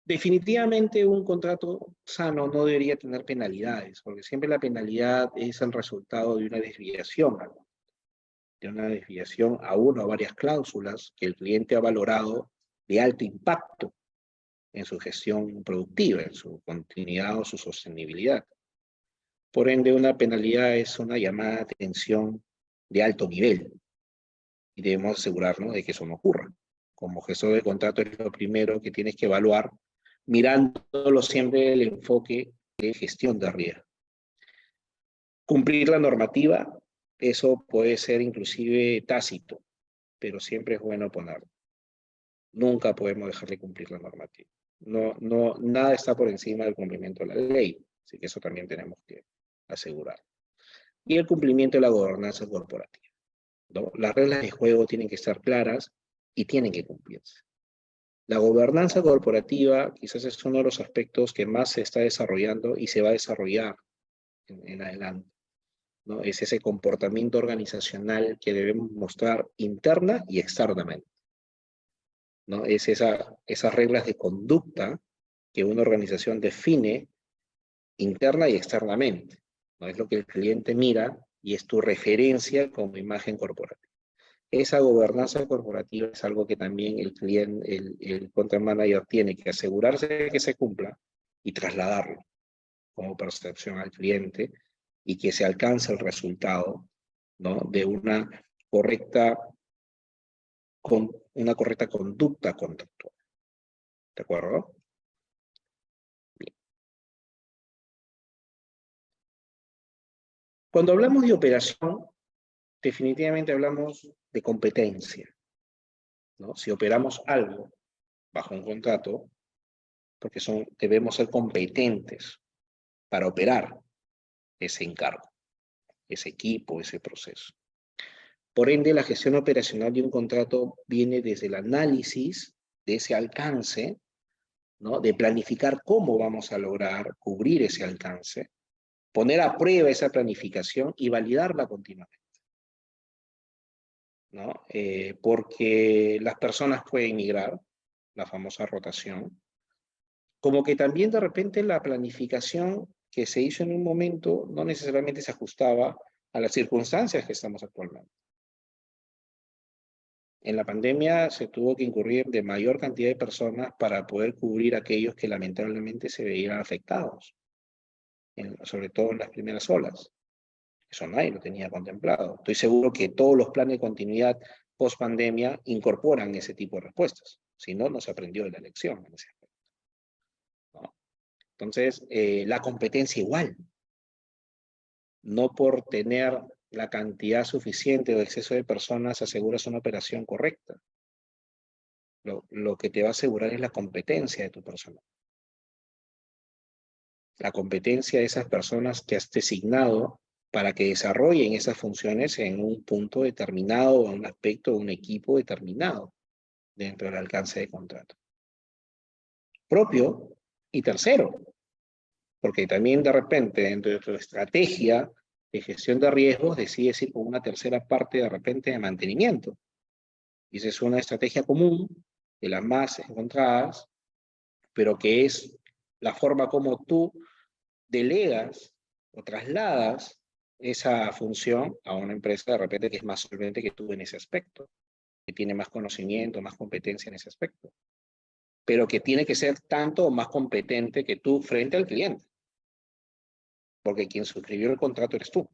Definitivamente un contrato sano no debería tener penalidades, porque siempre la penalidad es el resultado de una desviación, a una o varias cláusulas que el cliente ha valorado de alto impacto en su gestión productiva, en su continuidad o su sostenibilidad. Por ende, una penalidad es una llamada de atención de alto nivel y debemos asegurarnos de que eso no ocurra. Como gestor de contrato es lo primero que tienes que evaluar, mirándolo siempre el enfoque de gestión de riesgo. Cumplir la normativa, eso puede ser inclusive tácito, pero siempre es bueno ponerlo. Nunca podemos dejar de cumplir la normativa. Nada está por encima del cumplimiento de la ley, así que eso también tenemos que asegurar. Y el cumplimiento de la gobernanza corporativa, ¿no? Las reglas de juego tienen que estar claras y tienen que cumplirse. La gobernanza corporativa quizás es uno de los aspectos que más se está desarrollando y se va a desarrollar en adelante, ¿no? Es ese comportamiento organizacional que debemos mostrar interna y externamente, ¿no? Es esas reglas de conducta que una organización define interna y externamente, ¿no? Es lo que el cliente mira y es tu referencia como imagen corporativa. Esa gobernanza corporativa es algo que también el cliente, el content manager tiene que asegurarse de que se cumpla y trasladarlo como percepción al cliente y que se alcance el resultado, ¿no? De una correcta conducta contractual. ¿De acuerdo? Bien. Cuando hablamos de operación, definitivamente hablamos de competencia, ¿no? Si operamos algo bajo un contrato, porque debemos ser competentes para operar ese encargo, ese equipo, ese proceso. Por ende, la gestión operacional de un contrato viene desde el análisis de ese alcance, ¿no? De planificar cómo vamos a lograr cubrir ese alcance, poner a prueba esa planificación y validarla continuamente, ¿no? Porque las personas pueden migrar, la famosa rotación, como que también de repente la planificación que se hizo en un momento no necesariamente se ajustaba a las circunstancias que estamos actualmente. En la pandemia se tuvo que incurrir de mayor cantidad de personas para poder cubrir a aquellos que lamentablemente se veían afectados, sobre todo en las primeras olas. Eso nadie lo tenía contemplado. Estoy seguro que todos los planes de continuidad post pandemia incorporan ese tipo de respuestas. Si no, no se aprendió de la lección en ese aspecto, ¿no? Entonces, la competencia igual. No por tener la cantidad suficiente o exceso de personas aseguras una operación correcta. Lo que te va a asegurar es la competencia de tu personal. La competencia de esas personas que has designado para que desarrollen esas funciones en un punto determinado o en un aspecto de un equipo determinado dentro del alcance de contrato. Propio y tercero, porque también de repente dentro de tu estrategia de gestión de riesgos decides ir con una tercera parte de repente de mantenimiento. Y esa es una estrategia común, de las más encontradas, pero que es la forma como tú delegas o trasladas esa función a una empresa de repente que es más solvente que tú en ese aspecto, que tiene más conocimiento, más competencia en ese aspecto. pero que tiene que ser tanto o más competente que tú frente al cliente. Porque quien suscribió el contrato eres tú,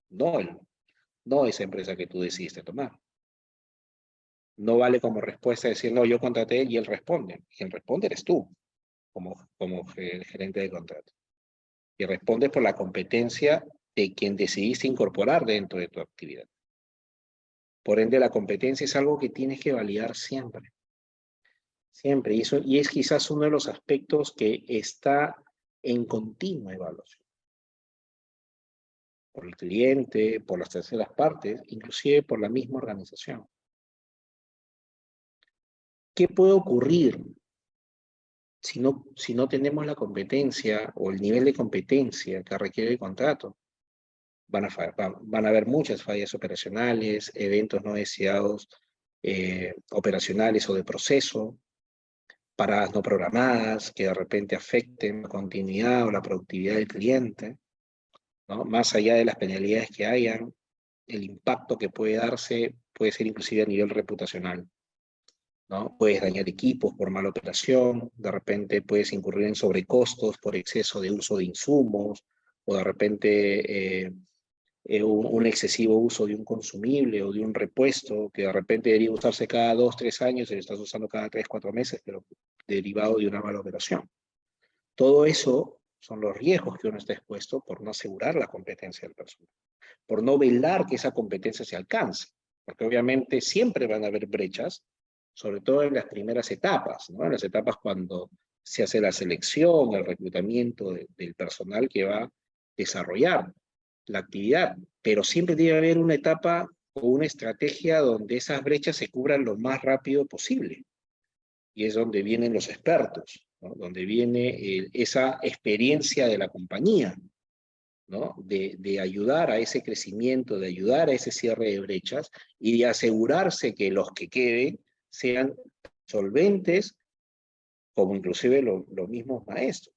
no esa empresa que tú decidiste tomar. No vale como respuesta decir, no, yo contraté y él responde. Quien responde eres tú, como gerente de contrato. Y respondes por la competencia de quien decidiste incorporar dentro de tu actividad. Por ende, la competencia es algo que tienes que validar siempre. Siempre. Y es quizás uno de los aspectos que está en continua evaluación. Por el cliente, por las terceras partes, inclusive por la misma organización. ¿Qué puede ocurrir si no tenemos la competencia o el nivel de competencia que requiere el contrato? Van a haber muchas fallas operacionales, eventos no deseados operacionales o de proceso, paradas no programadas que de repente afecten la continuidad o la productividad del cliente, ¿no? Más allá de las penalidades que hayan, el impacto que puede darse puede ser inclusive a nivel reputacional, ¿no? Puedes dañar equipos por mala operación, de repente puedes incurrir en sobrecostos por exceso de uso de insumos, o de repente un excesivo uso de un consumible o de un repuesto que de repente debería usarse cada 2, 3 años y lo estás usando cada 3, 4 meses, pero derivado de una mala operación. Todo eso son los riesgos que uno está expuesto por no asegurar la competencia del personal, por no velar que esa competencia se alcance, porque obviamente siempre van a haber brechas, sobre todo en las primeras etapas, ¿no? En las etapas cuando se hace la selección, el reclutamiento del personal que va a desarrollar la actividad, pero siempre debe haber una etapa o una estrategia donde esas brechas se cubran lo más rápido posible. Y es donde vienen los expertos, ¿no? Donde viene esa experiencia de la compañía, ¿no? De ayudar a ese crecimiento, de ayudar a ese cierre de brechas y de asegurarse que los que queden sean solventes, como inclusive los mismos maestros.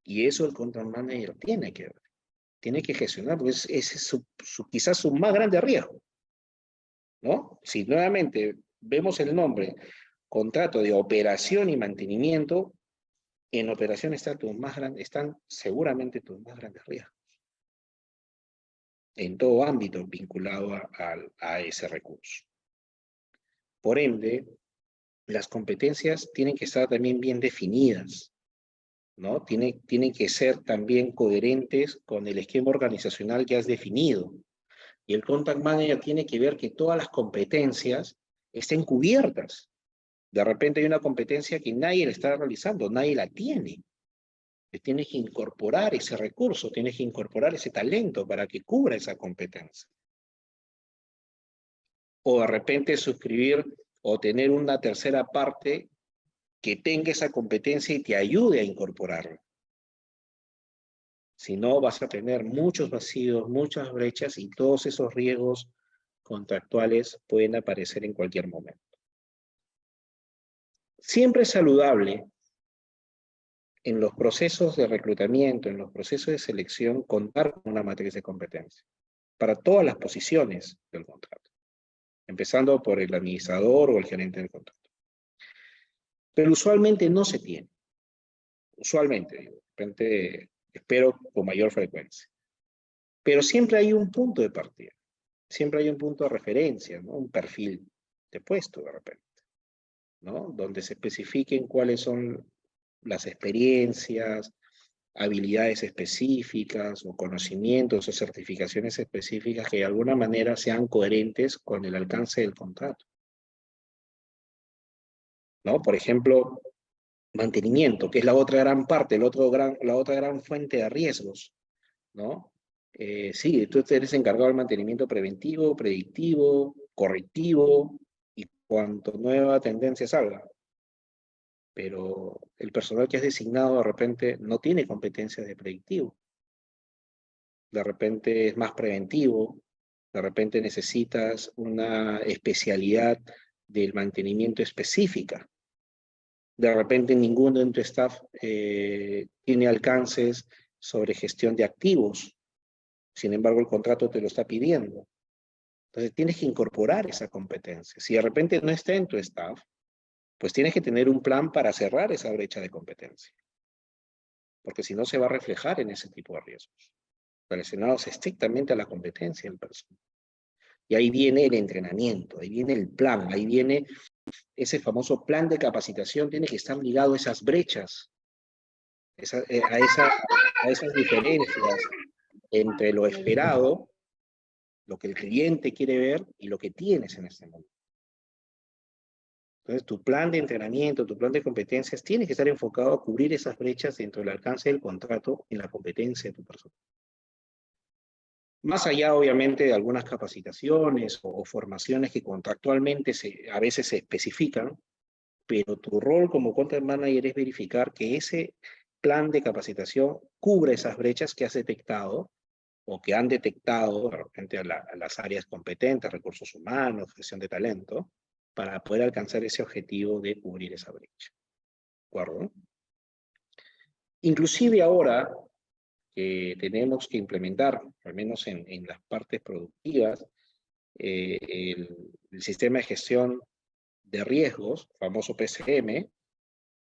Y eso el contract manager tiene que ver. Tiene que gestionar, porque ese es quizás su más grande riesgo, ¿no? Si nuevamente vemos el nombre, contrato de operación y mantenimiento, en operación están seguramente tus más grandes riesgos, en todo ámbito vinculado a ese recurso. Por ende, las competencias tienen que estar también bien definidas, ¿no? Tienen que ser también coherentes con el esquema organizacional que has definido. Y el contact manager tiene que ver que todas las competencias estén cubiertas. De repente hay una competencia que nadie la está realizando, nadie la tiene. Tienes que incorporar ese recurso, tienes que incorporar ese talento para que cubra esa competencia. O de repente suscribir o tener una tercera parte que tenga esa competencia y te ayude a incorporarla. Si no, vas a tener muchos vacíos, muchas brechas y todos esos riesgos contractuales pueden aparecer en cualquier momento. Siempre es saludable en los procesos de reclutamiento, en los procesos de selección, contar con una matriz de competencia para todas las posiciones del contrato, empezando por el administrador o el gerente del contrato. Pero usualmente no se tiene. Usualmente, de repente espero con mayor frecuencia. Pero siempre hay un punto de partida, siempre hay un punto de referencia, ¿no? Un perfil de puesto de repente, ¿no? Donde se especifiquen cuáles son las experiencias, habilidades específicas o conocimientos o certificaciones específicas que de alguna manera sean coherentes con el alcance del contrato, ¿no? Por ejemplo, mantenimiento, que es la otra gran parte, la otra gran fuente de riesgos, ¿no? Sí, tú eres encargado del mantenimiento preventivo, predictivo, correctivo y cuanto nueva tendencia salga. Pero el personal que has designado de repente no tiene competencias de predictivo. De repente es más preventivo, de repente necesitas una especialidad del mantenimiento específica. De repente ninguno de tu staff tiene alcances sobre gestión de activos. Sin embargo, el contrato te lo está pidiendo. Entonces tienes que incorporar esa competencia. Si de repente no está en tu staff, pues tienes que tener un plan para cerrar esa brecha de competencia. Porque si no se va a reflejar en ese tipo de riesgos, relacionados estrictamente a la competencia del personal. Y ahí viene el entrenamiento, ahí viene el plan, ahí viene ese famoso plan de capacitación, tiene que estar ligado a esas brechas, a esas diferencias entre lo esperado, lo que el cliente quiere ver y lo que tienes en este momento. Entonces, tu plan de entrenamiento, tu plan de competencias, tiene que estar enfocado a cubrir esas brechas dentro del alcance del contrato en la competencia de tu persona. Más allá, obviamente, de algunas capacitaciones o formaciones que contractualmente a veces se especifican, pero tu rol como content manager es verificar que ese plan de capacitación cubre esas brechas que has detectado o que han detectado de repente a las áreas competentes, recursos humanos, gestión de talento, para poder alcanzar ese objetivo de cubrir esa brecha. ¿De acuerdo? Inclusive ahora que tenemos que implementar, al menos en las partes productivas, el sistema de gestión de riesgos, famoso PCM,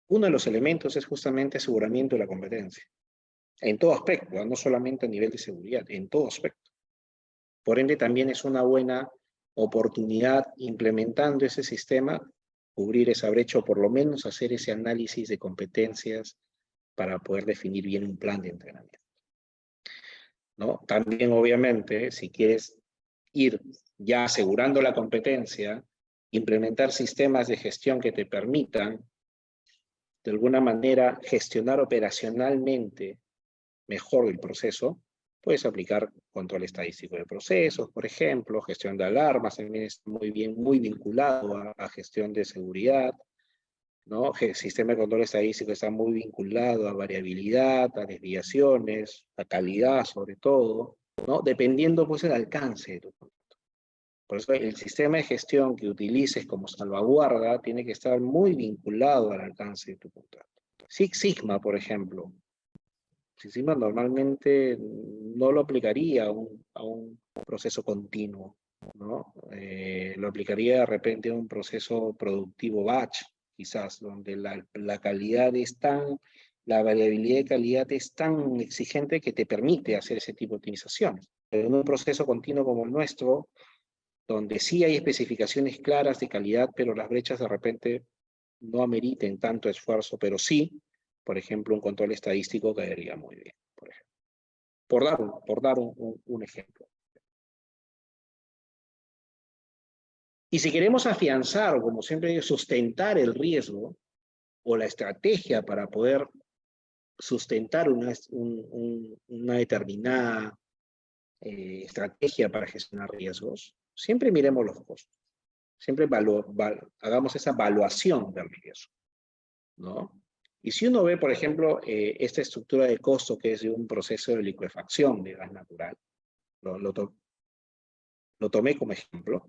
uno de los elementos es justamente aseguramiento de la competencia. En todo aspecto, no solamente a nivel de seguridad, en todo aspecto. Por ende, también es una buena oportunidad implementando ese sistema, cubrir esa brecha o por lo menos hacer ese análisis de competencias para poder definir bien un plan de entrenamiento, ¿no? También, obviamente, si quieres ir ya asegurando la competencia, implementar sistemas de gestión que te permitan, de alguna manera, gestionar operacionalmente mejor el proceso, puedes aplicar control estadístico de procesos, por ejemplo, gestión de alarmas, también es muy vinculado a gestión de seguridad, ¿no? El sistema de control estadístico está muy vinculado a variabilidad, a desviaciones, a calidad sobre todo, ¿no? Dependiendo pues el alcance de tu contrato. Por eso el sistema de gestión que utilices como salvaguarda tiene que estar muy vinculado al alcance de tu contrato. Six Sigma, por ejemplo, Sigma normalmente no lo aplicaría a un proceso continuo, ¿no? Lo aplicaría de repente a un proceso productivo batch, quizás, donde la calidad es la variabilidad de calidad es tan exigente que te permite hacer ese tipo de optimizaciones. Pero en un proceso continuo como el nuestro, donde sí hay especificaciones claras de calidad, pero las brechas de repente no ameriten tanto esfuerzo, pero sí, por ejemplo, un control estadístico caería muy bien, por ejemplo. Por dar un ejemplo. Y si queremos afianzar, o como siempre digo, sustentar el riesgo o la estrategia para poder sustentar una determinada estrategia para gestionar riesgos, siempre miremos los costos. Siempre hagamos esa evaluación del riesgo, ¿no? Y si uno ve, por ejemplo, esta estructura de costo que es de un proceso de licuefacción de gas natural, lo tomé como ejemplo.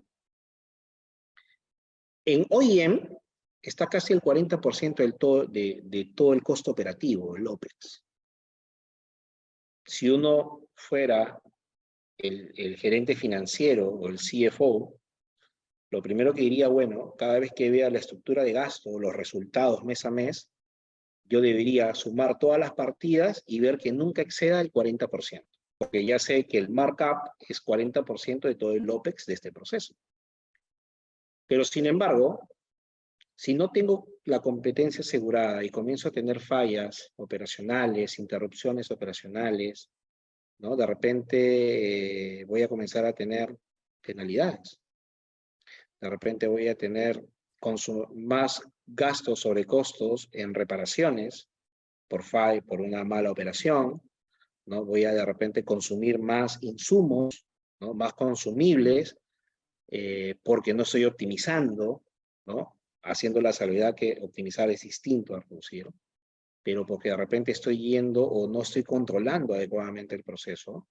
En OEM está casi el 40% de todo el costo operativo, el OPEX. Si uno fuera el gerente financiero o el CFO, lo primero que diría, bueno, cada vez que vea la estructura de gasto o los resultados mes a mes, yo debería sumar todas las partidas y ver que nunca exceda el 40%, porque ya sé que el markup es 40% de todo el OPEX de este proceso. Pero sin embargo, si no tengo la competencia asegurada y comienzo a tener fallas operacionales, interrupciones operacionales, ¿no? De repente voy a comenzar a tener penalidades. De repente voy a tener más gastos sobre costos en reparaciones por una mala operación, ¿no? Voy a de repente consumir más insumos, ¿no? Más consumibles, porque no estoy optimizando, ¿no? Haciendo la salvedad que optimizar es distinto a reducir, pero porque de repente estoy yendo o no estoy controlando adecuadamente el proceso,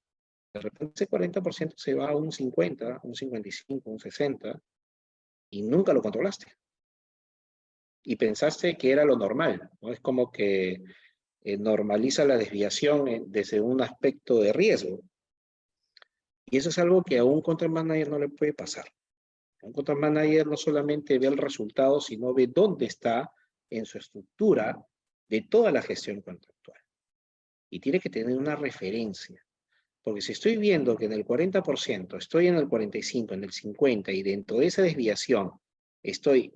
de repente ese 40% se va a un 50, un 55, un 60, y nunca lo controlaste. Y pensaste que era lo normal, ¿no? Es como que normaliza la desviación desde un aspecto de riesgo. Y eso es algo que a un content manager no le puede pasar. Un contract manager no solamente ve el resultado, sino ve dónde está en su estructura de toda la gestión contractual. Y tiene que tener una referencia. Porque si estoy viendo que en el 40%, estoy en el 45%, en el 50%, y dentro de esa desviación estoy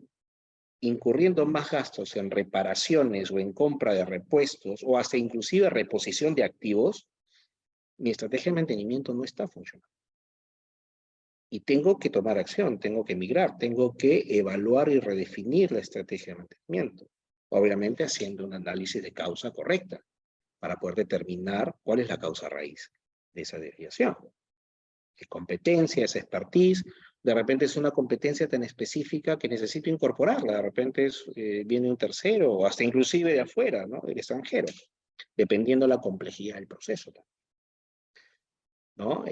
incurriendo más gastos en reparaciones o en compra de repuestos, o hasta inclusive reposición de activos, mi estrategia de mantenimiento no está funcionando. Y tengo que tomar acción, tengo que migrar, tengo que evaluar y redefinir la estrategia de mantenimiento. Obviamente haciendo un análisis de causa correcta para poder determinar cuál es la causa raíz de esa desviación. Es competencia, es expertise, de repente es una competencia tan específica que necesito incorporarla, de repente viene un tercero o hasta inclusive de afuera, ¿no? Del extranjero, dependiendo de la complejidad del proceso, ¿no?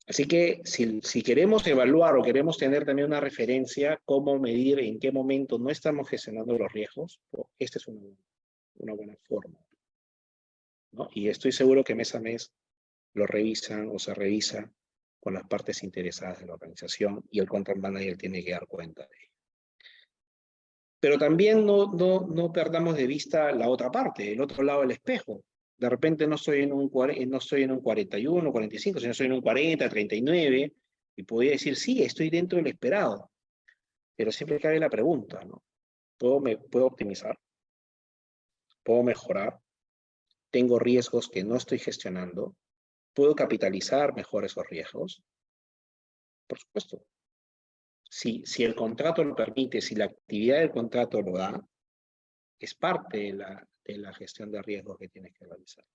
Así que si queremos evaluar o queremos tener también una referencia, cómo medir en qué momento no estamos gestionando los riesgos, pues esta es una buena forma, ¿no? Y estoy seguro que mes a mes lo revisan o se revisa con las partes interesadas de la organización y el contract manager tiene que dar cuenta de ello. Pero también no perdamos de vista la otra parte, el otro lado del espejo. De repente no estoy en un 41, 45, sino estoy en un 40, 39, y podría decir, sí, estoy dentro del esperado. Pero siempre cabe la pregunta, ¿no? ¿Puedo optimizar? ¿Puedo mejorar? ¿Tengo riesgos que no estoy gestionando? ¿Puedo capitalizar mejor esos riesgos? Por supuesto. Si el contrato lo permite, si la actividad del contrato lo da, es parte de la gestión de riesgos que tienes que realizar.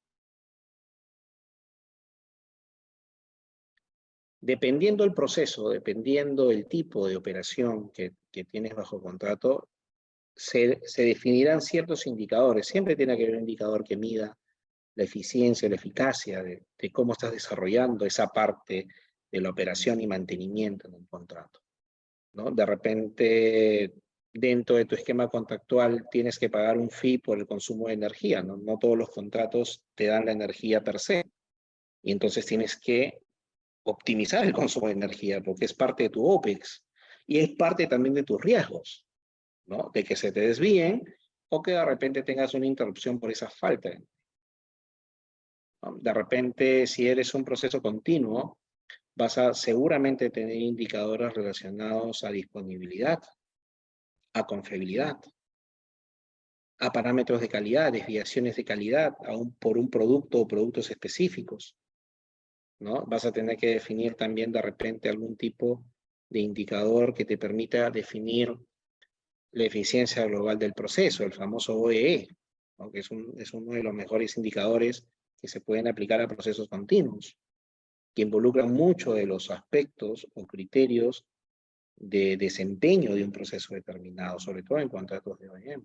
Dependiendo el proceso, dependiendo el tipo de operación que tienes bajo contrato, se definirán ciertos indicadores. Siempre tiene que haber un indicador que mida la eficiencia, la eficacia de cómo estás desarrollando esa parte de la operación y mantenimiento en un contrato, ¿no? De repente, dentro de tu esquema contractual tienes que pagar un fee por el consumo de energía, ¿no? No todos los contratos te dan la energía per se. Y entonces tienes que optimizar el consumo de energía porque es parte de tu OPEX y es parte también de tus riesgos, ¿no? De que se te desvíen o que de repente tengas una interrupción por esa falta. ¿No? De repente, si eres un proceso continuo, vas a seguramente tener indicadores relacionados a disponibilidad, a confiabilidad, a parámetros de calidad, desviaciones de calidad, por un producto o productos específicos, ¿no? Vas a tener que definir también de repente algún tipo de indicador que te permita definir la eficiencia global del proceso, el famoso OEE, ¿no? Que es uno de los mejores indicadores que se pueden aplicar a procesos continuos, que involucran mucho de los aspectos o criterios de desempeño de un proceso determinado, sobre todo en contratos de OEM.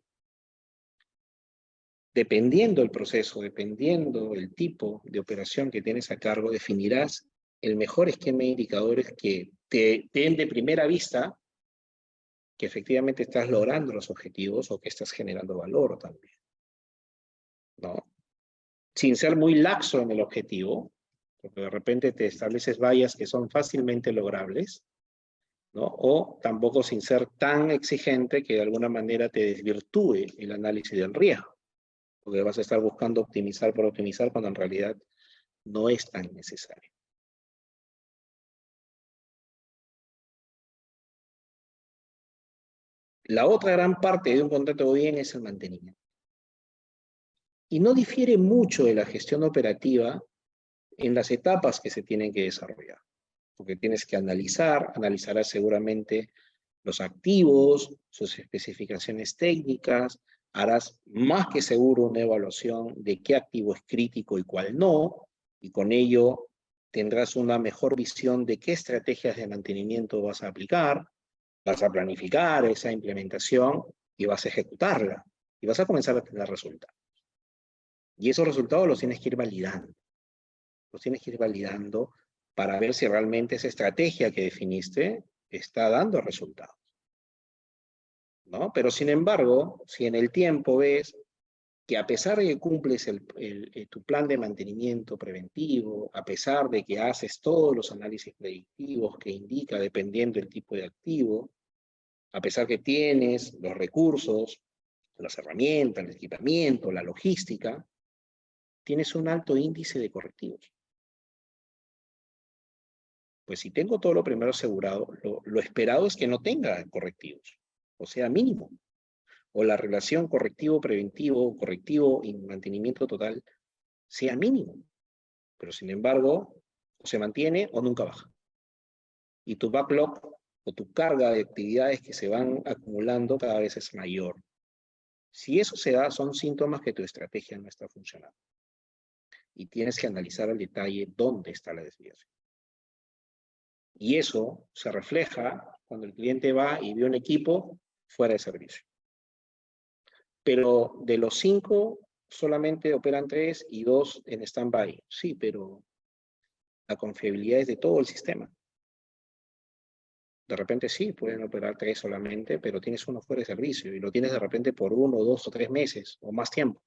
Dependiendo el proceso, dependiendo el tipo de operación que tienes a cargo, definirás el mejor esquema de indicadores que te den de primera vista que efectivamente estás logrando los objetivos o que estás generando valor también, ¿no? Sin ser muy laxo en el objetivo, porque de repente te estableces vallas que son fácilmente logrables, ¿no? O tampoco sin ser tan exigente que de alguna manera te desvirtúe el análisis del riesgo, porque vas a estar buscando optimizar por optimizar cuando en realidad no es tan necesario. La otra gran parte de un contrato de OEM es el mantenimiento. Y no difiere mucho de la gestión operativa en las etapas que se tienen que desarrollar. Porque tienes que analizarás seguramente los activos, sus especificaciones técnicas, harás más que seguro una evaluación de qué activo es crítico y cuál no, y con ello tendrás una mejor visión de qué estrategias de mantenimiento vas a aplicar, vas a planificar esa implementación y vas a ejecutarla, y vas a comenzar a tener resultados. Y esos resultados los tienes que ir validando. Los tienes que ir validando para ver si realmente esa estrategia que definiste está dando resultados, ¿no? Pero sin embargo, si en el tiempo ves que a pesar de que cumples tu plan de mantenimiento preventivo, a pesar de que haces todos los análisis predictivos que indica dependiendo del tipo de activo, a pesar que tienes los recursos, las herramientas, el equipamiento, la logística, tienes un alto índice de correctivos. Pues si tengo todo lo primero asegurado, lo esperado es que no tenga correctivos, o sea, mínimo. O la relación correctivo-preventivo, correctivo y mantenimiento total sea mínimo. Pero sin embargo, o se mantiene o nunca baja. Y tu backlog o tu carga de actividades que se van acumulando cada vez es mayor. Si eso se da, son síntomas que tu estrategia no está funcionando. Y tienes que analizar al detalle dónde está la desviación. Y eso se refleja cuando el cliente va y ve un equipo fuera de servicio. Pero de los 5, solamente operan 3 y 2 en stand-by. Sí, pero la confiabilidad es de todo el sistema. De repente sí, pueden operar 3 solamente, pero tienes uno fuera de servicio y lo tienes de repente por 1, 2 o 3 meses o más tiempo.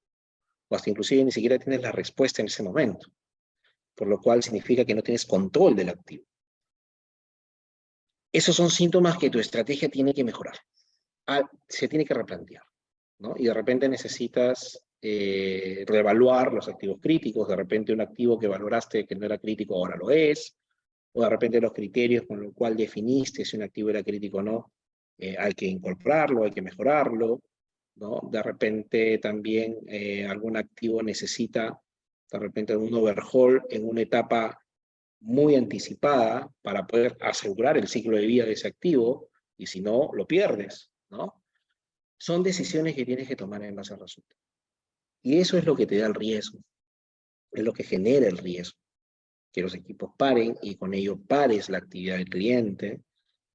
O hasta inclusive ni siquiera tienes la respuesta en ese momento. Por lo cual significa que no tienes control del activo. Esos son síntomas que tu estrategia tiene que mejorar. Se tiene que replantear, ¿no? Y de repente necesitas reevaluar los activos críticos. De repente un activo que valoraste que no era crítico ahora lo es. O de repente los criterios con los cuales definiste si un activo era crítico o no, hay que incorporarlo, hay que mejorarlo, ¿no? De repente también algún activo necesita de repente un overhaul en una etapa muy anticipada para poder asegurar el ciclo de vida de ese activo, y si no, lo pierdes, ¿no? Son decisiones que tienes que tomar en base al resultado. Y eso es lo que te da el riesgo, es lo que genera el riesgo. Que los equipos paren y con ello pares la actividad del cliente,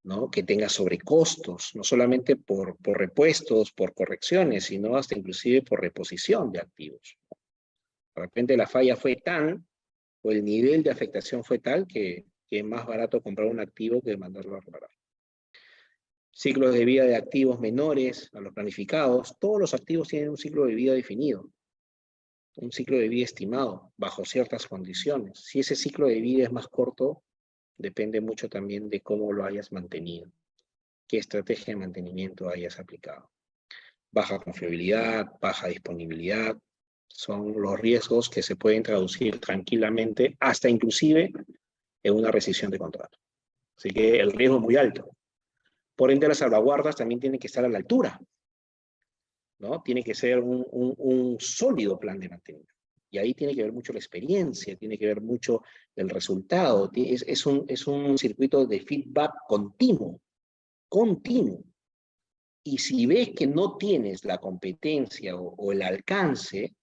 ¿no? Que tenga sobrecostos, no solamente por repuestos, por correcciones, sino hasta inclusive por reposición de activos. De repente la falla fue tan, o el nivel de afectación fue tal, que es más barato comprar un activo que mandarlo a reparar. Ciclos de vida de activos menores a los planificados. Todos los activos tienen un ciclo de vida definido, un ciclo de vida estimado, bajo ciertas condiciones. Si ese ciclo de vida es más corto, depende mucho también de cómo lo hayas mantenido, qué estrategia de mantenimiento hayas aplicado. Baja confiabilidad, baja disponibilidad, son los riesgos que se pueden traducir tranquilamente, hasta inclusive en una rescisión de contrato. Así que el riesgo es muy alto. Por ende, las salvaguardas también tienen que estar a la altura, ¿no? Tiene que ser un sólido plan de mantenimiento. Y ahí tiene que ver mucho la experiencia, tiene que ver mucho el resultado. Es un circuito de feedback continuo. Y si ves que no tienes la competencia o el alcance,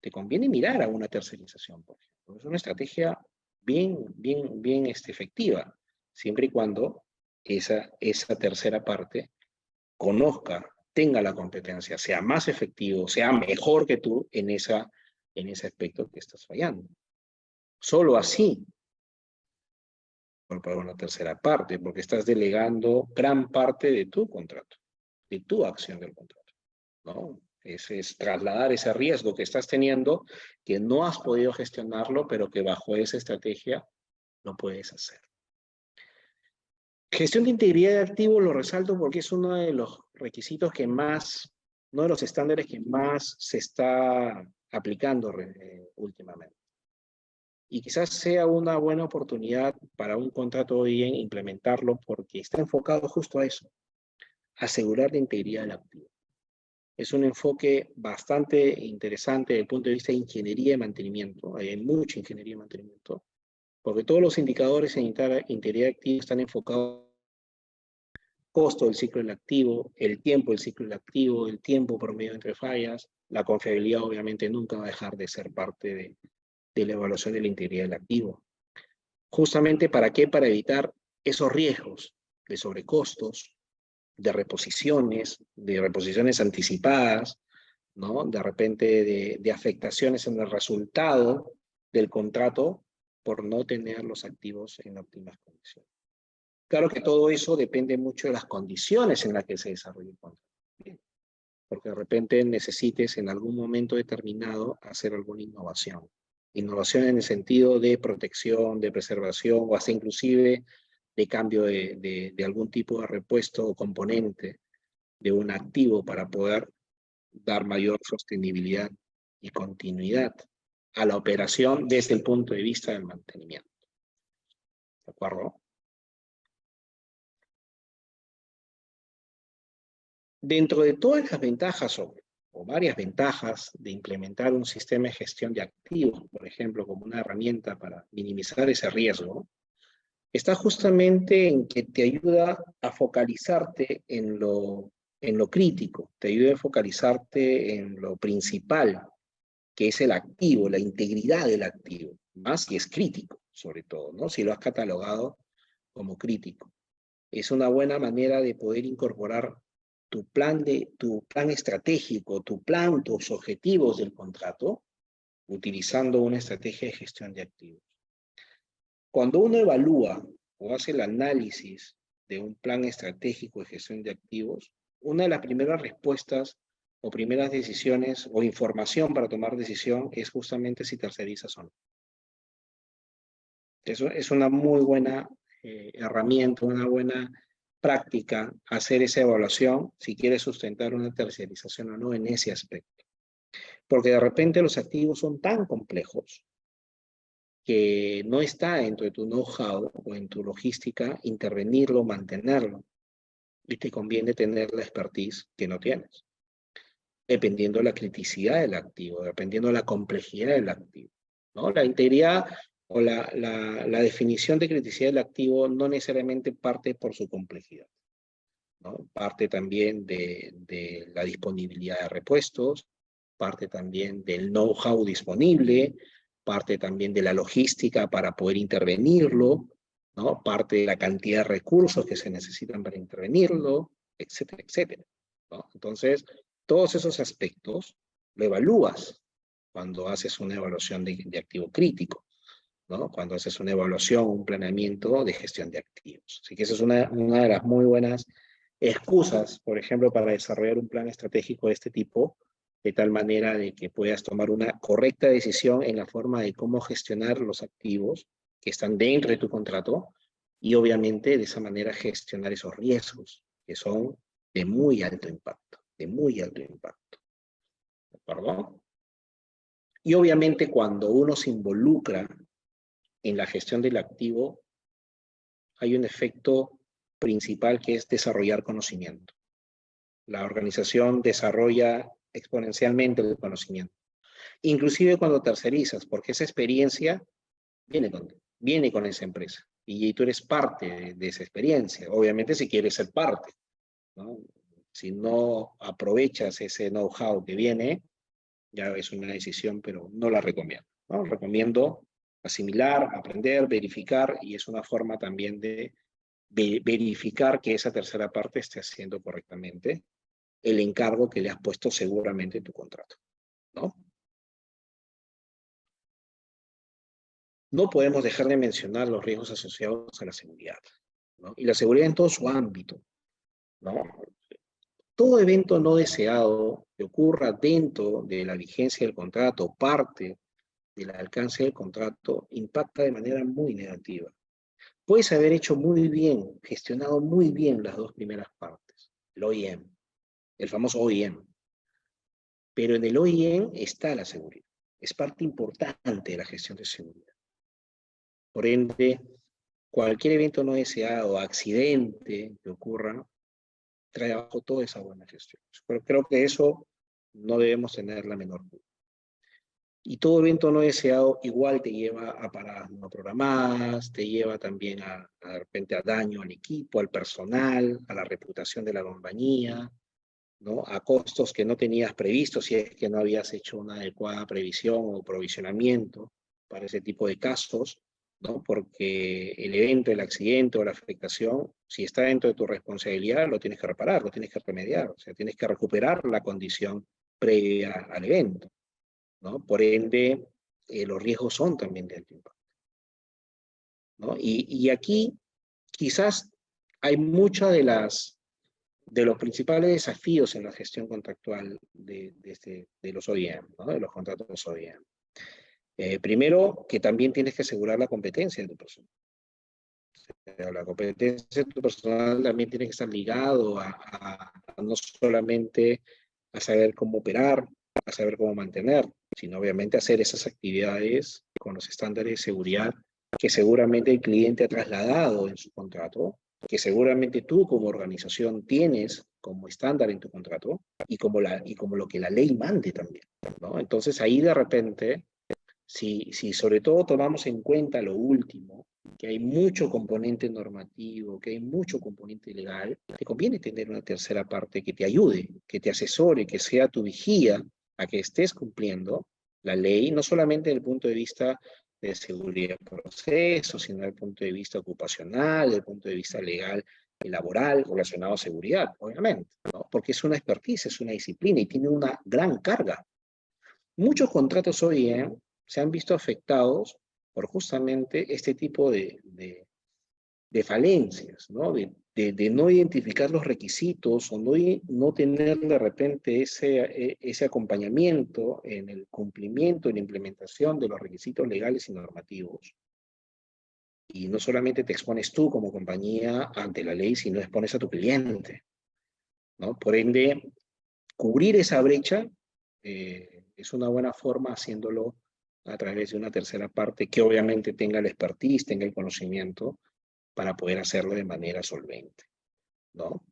te conviene mirar a una tercerización, por ejemplo. Es una estrategia bien efectiva, siempre y cuando esa tercera parte conozca, tenga la competencia, sea más efectivo, sea mejor que tú en ese aspecto que estás fallando. Solo así para una tercera parte, porque estás delegando gran parte de tu contrato, de tu acción del contrato, ¿no? Es trasladar ese riesgo que estás teniendo, que no has podido gestionarlo, pero que bajo esa estrategia lo puedes hacer. Gestión de integridad de activos lo resalto porque es uno de los requisitos que más, uno de los estándares que más se está aplicando últimamente. Y quizás sea una buena oportunidad para un contrato bien implementarlo porque está enfocado justo a eso, asegurar la integridad del activo. Es un enfoque bastante interesante desde el punto de vista de ingeniería de mantenimiento. Hay mucha ingeniería de mantenimiento, porque todos los indicadores en integridad de activo están enfocados costo del ciclo del activo, el tiempo del ciclo del activo, el tiempo promedio entre fallas. La confiabilidad obviamente nunca va a dejar de ser parte de la evaluación de la integridad del activo. Justamente, ¿para qué? Para evitar esos riesgos de sobrecostos, de reposiciones anticipadas, ¿no? De repente de afectaciones en el resultado del contrato por no tener los activos en óptimas condiciones. Claro que todo eso depende mucho de las condiciones en las que se desarrolla el contrato. porque de repente necesites en algún momento determinado hacer alguna innovación. Innovación en el sentido de protección, de preservación, o hasta inclusive de cambio de algún tipo de repuesto o componente de un activo para poder dar mayor sostenibilidad y continuidad a la operación desde el punto de vista del mantenimiento. ¿De acuerdo? Dentro de todas las ventajas o varias ventajas de implementar un sistema de gestión de activos, por ejemplo, como una herramienta para minimizar ese riesgo, está justamente en que te ayuda a focalizarte en lo crítico, te ayuda a focalizarte en lo principal, que es el activo, la integridad del activo, más si es crítico, sobre todo, ¿no? Si lo has catalogado como crítico. Es una buena manera de poder incorporar tu plan estratégico, tu plan, tus objetivos del contrato, utilizando una estrategia de gestión de activos. Cuando uno evalúa o hace el análisis de un plan estratégico de gestión de activos, una de las primeras respuestas o primeras decisiones o información para tomar decisión es justamente si tercerizas o no. Eso es una muy buena herramienta, una buena práctica hacer esa evaluación si quieres sustentar una tercerización o no en ese aspecto. Porque de repente los activos son tan complejos que no está dentro de tu know-how o en tu logística intervenirlo, mantenerlo. Y te conviene tener la expertise que no tienes, dependiendo de la criticidad del activo, dependiendo de la complejidad del activo, ¿no? La integridad o la definición de criticidad del activo no necesariamente parte por su complejidad, ¿no? Parte también de la disponibilidad de repuestos, parte también del know-how disponible, parte también de la logística para poder intervenirlo, ¿no? Parte de la cantidad de recursos que se necesitan para intervenirlo, etcétera, etcétera, ¿no? Entonces, todos esos aspectos lo evalúas cuando haces una evaluación de activo crítico, ¿no? Cuando haces una evaluación, un planeamiento de gestión de activos. Así que esa es una de las muy buenas excusas, por ejemplo, para desarrollar un plan estratégico de este tipo, de tal manera de que puedas tomar una correcta decisión en la forma de cómo gestionar los activos que están dentro de tu contrato y obviamente de esa manera gestionar esos riesgos que son de muy alto impacto, de muy alto impacto. ¿De acuerdo? Y obviamente cuando uno se involucra en la gestión del activo, hay un efecto principal que es desarrollar conocimiento. La organización desarrolla exponencialmente el conocimiento. Inclusive cuando tercerizas, porque esa experiencia viene con esa empresa. Y tú eres parte de esa experiencia. Obviamente si quieres ser parte, ¿no? Si no aprovechas ese know-how que viene, ya es una decisión, pero no la recomiendo, ¿no? Recomiendo asimilar, aprender, verificar, y es una forma también de verificar que esa tercera parte esté haciendo correctamente el encargo que le has puesto seguramente en tu contrato, ¿no? No podemos dejar de mencionar los riesgos asociados a la seguridad, ¿no? Y la seguridad en todo su ámbito, ¿no? Todo evento no deseado que ocurra dentro de la vigencia del contrato, parte del alcance del contrato, impacta de manera muy negativa. Puedes haber hecho muy bien, gestionado muy bien las dos primeras partes, el OIM, el famoso OIM, pero en el OIM está la seguridad, es parte importante de la gestión de seguridad. Por ende, cualquier evento no deseado, accidente que ocurra, trae abajo toda esa buena gestión. Pero creo que eso no debemos tener la menor duda. Y todo evento no deseado igual te lleva a paradas no programadas, te lleva también de repente a daño al equipo, al personal, a la reputación de la compañía, ¿no? A costos que no tenías previstos si es que no habías hecho una adecuada previsión o provisionamiento para ese tipo de casos, ¿no? Porque el evento, el accidente o la afectación, si está dentro de tu responsabilidad, lo tienes que reparar, lo tienes que remediar, o sea, tienes que recuperar la condición previa al evento, ¿no? Por ende, los riesgos son también de alto impacto, ¿no? Y aquí quizás hay muchas de las de los principales desafíos en la gestión contractual de los OEM, ¿no? De los contratos OEM. Primero, que también tienes que asegurar la competencia de tu personal. La competencia de tu personal también tiene que estar ligado a no solamente a saber cómo operar, a saber cómo mantener, sino obviamente hacer esas actividades con los estándares de seguridad que seguramente el cliente ha trasladado en su contrato, que seguramente tú como organización tienes como estándar en tu contrato y como lo que la ley mande también, ¿no? Entonces ahí de repente, si sobre todo tomamos en cuenta lo último, que hay mucho componente normativo, que hay mucho componente legal, te conviene tener una tercera parte que te ayude, que te asesore, que sea tu vigía a que estés cumpliendo la ley, no solamente desde el punto de vista de seguridad de procesos, sino desde el punto de vista ocupacional, desde el punto de vista legal y laboral relacionado a seguridad, obviamente, ¿no? Porque es una expertise, es una disciplina y tiene una gran carga. Muchos contratos hoy se han visto afectados por justamente este tipo de falencias, ¿no? De no identificar los requisitos o no tener de repente ese acompañamiento en el cumplimiento y la implementación de los requisitos legales y normativos. Y no solamente te expones tú como compañía ante la ley, sino expones a tu cliente, ¿no? Por ende, cubrir esa brecha es una buena forma haciéndolo a través de una tercera parte que obviamente tenga la expertise, tenga el conocimiento para poder hacerlo de manera solvente, ¿no?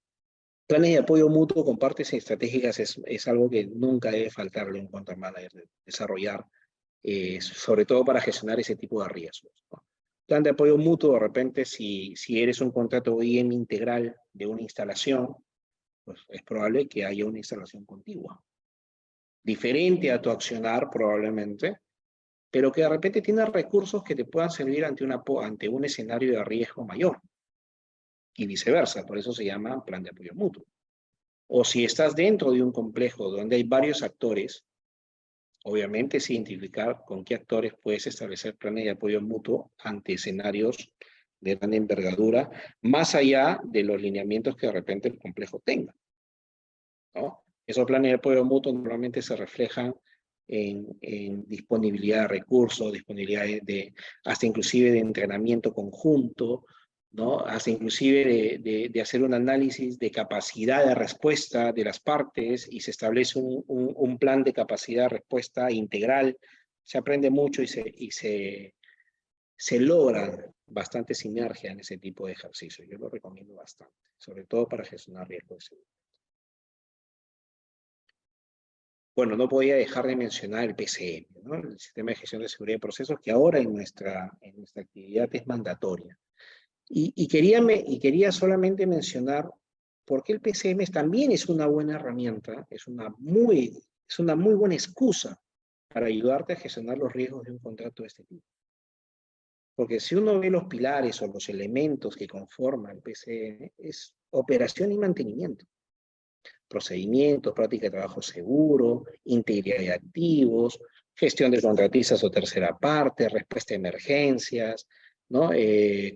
Planes de apoyo mutuo con partes estratégicas es algo que nunca debe faltarle en cuanto a manager desarrollar, sobre todo para gestionar ese tipo de riesgos, ¿no? Plan de apoyo mutuo, de repente, si eres un contrato OEM integral de una instalación, pues es probable que haya una instalación contigua, diferente a tu accionar probablemente, pero que de repente tiene recursos que te puedan servir ante un escenario de riesgo mayor y viceversa, por eso se llama plan de apoyo mutuo. O si estás dentro de un complejo donde hay varios actores, obviamente es identificar con qué actores puedes establecer planes de apoyo mutuo ante escenarios de gran envergadura, más allá de los lineamientos que de repente el complejo tenga, ¿no? Esos planes de apoyo mutuo normalmente se reflejan en disponibilidad de recursos, disponibilidad hasta inclusive de entrenamiento conjunto, ¿no? Hasta inclusive de hacer un análisis de capacidad de respuesta de las partes y se establece un plan de capacidad de respuesta integral. Se aprende mucho y se logra bastante sinergia en ese tipo de ejercicios. Yo lo recomiendo bastante, sobre todo para gestionar riesgos de seguridad. Bueno, no podía dejar de mencionar el PCM, ¿no? El Sistema de Gestión de Seguridad de Procesos, que ahora en nuestra actividad es mandatoria. Y quería solamente mencionar por qué el PCM también es una buena herramienta, es una muy buena excusa para ayudarte a gestionar los riesgos de un contrato de este tipo. Porque si uno ve los pilares o los elementos que conforman el PCM, es operación y mantenimiento. Procedimientos, práctica de trabajo seguro, integridad de activos, gestión de contratistas o tercera parte, respuesta a emergencias, ¿no?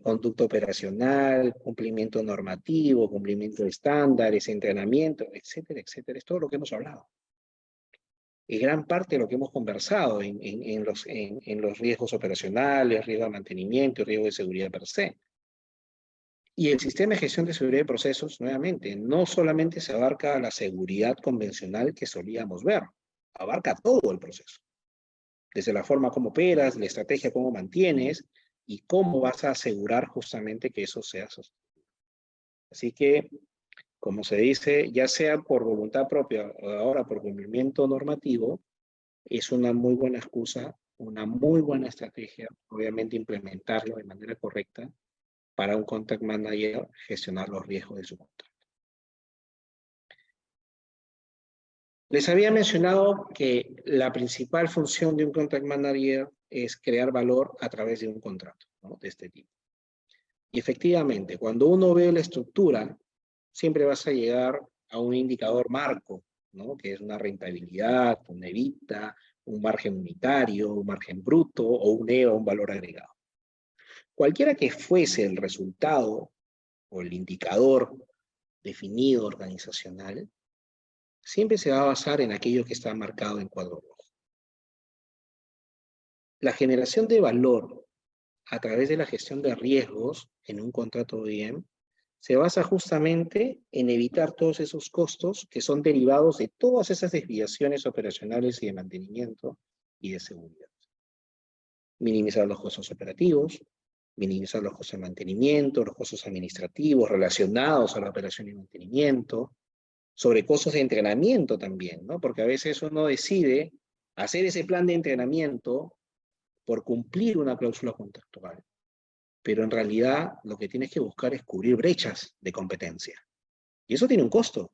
Conducta operacional, cumplimiento normativo, cumplimiento de estándares, entrenamiento, etcétera, etcétera. Es todo lo que hemos hablado. Y gran parte de lo que hemos conversado en los riesgos operacionales, riesgo de mantenimiento y riesgo de seguridad per se. Y el sistema de gestión de seguridad de procesos, nuevamente, no solamente se abarca la seguridad convencional que solíamos ver, abarca todo el proceso. Desde la forma como operas, la estrategia cómo mantienes y cómo vas a asegurar justamente que eso sea sostenible. Así que, como se dice, ya sea por voluntad propia o ahora por cumplimiento normativo, es una muy buena excusa, una muy buena estrategia, obviamente implementarlo de manera correcta para un contact manager gestionar los riesgos de su contrato. Les había mencionado que la principal función de un contact manager es crear valor a través de un contrato, ¿no? De este tipo. Y efectivamente, cuando uno ve la estructura, siempre vas a llegar a un indicador marco, ¿no? Que es una rentabilidad, una EBITDA, un margen unitario, un margen bruto o un EVA, un valor agregado. Cualquiera que fuese el resultado o el indicador definido organizacional, siempre se va a basar en aquello que está marcado en cuadro rojo. La generación de valor a través de la gestión de riesgos en un contrato OEM se basa justamente en evitar todos esos costos que son derivados de todas esas desviaciones operacionales y de mantenimiento y de seguridad. Minimizar los costos operativos, minimizar los costos de mantenimiento, los costos administrativos relacionados a la operación y mantenimiento, sobre costos de entrenamiento también, ¿no? Porque a veces uno decide hacer ese plan de entrenamiento por cumplir una cláusula contractual, pero en realidad lo que tienes que buscar es cubrir brechas de competencia. Y eso tiene un costo.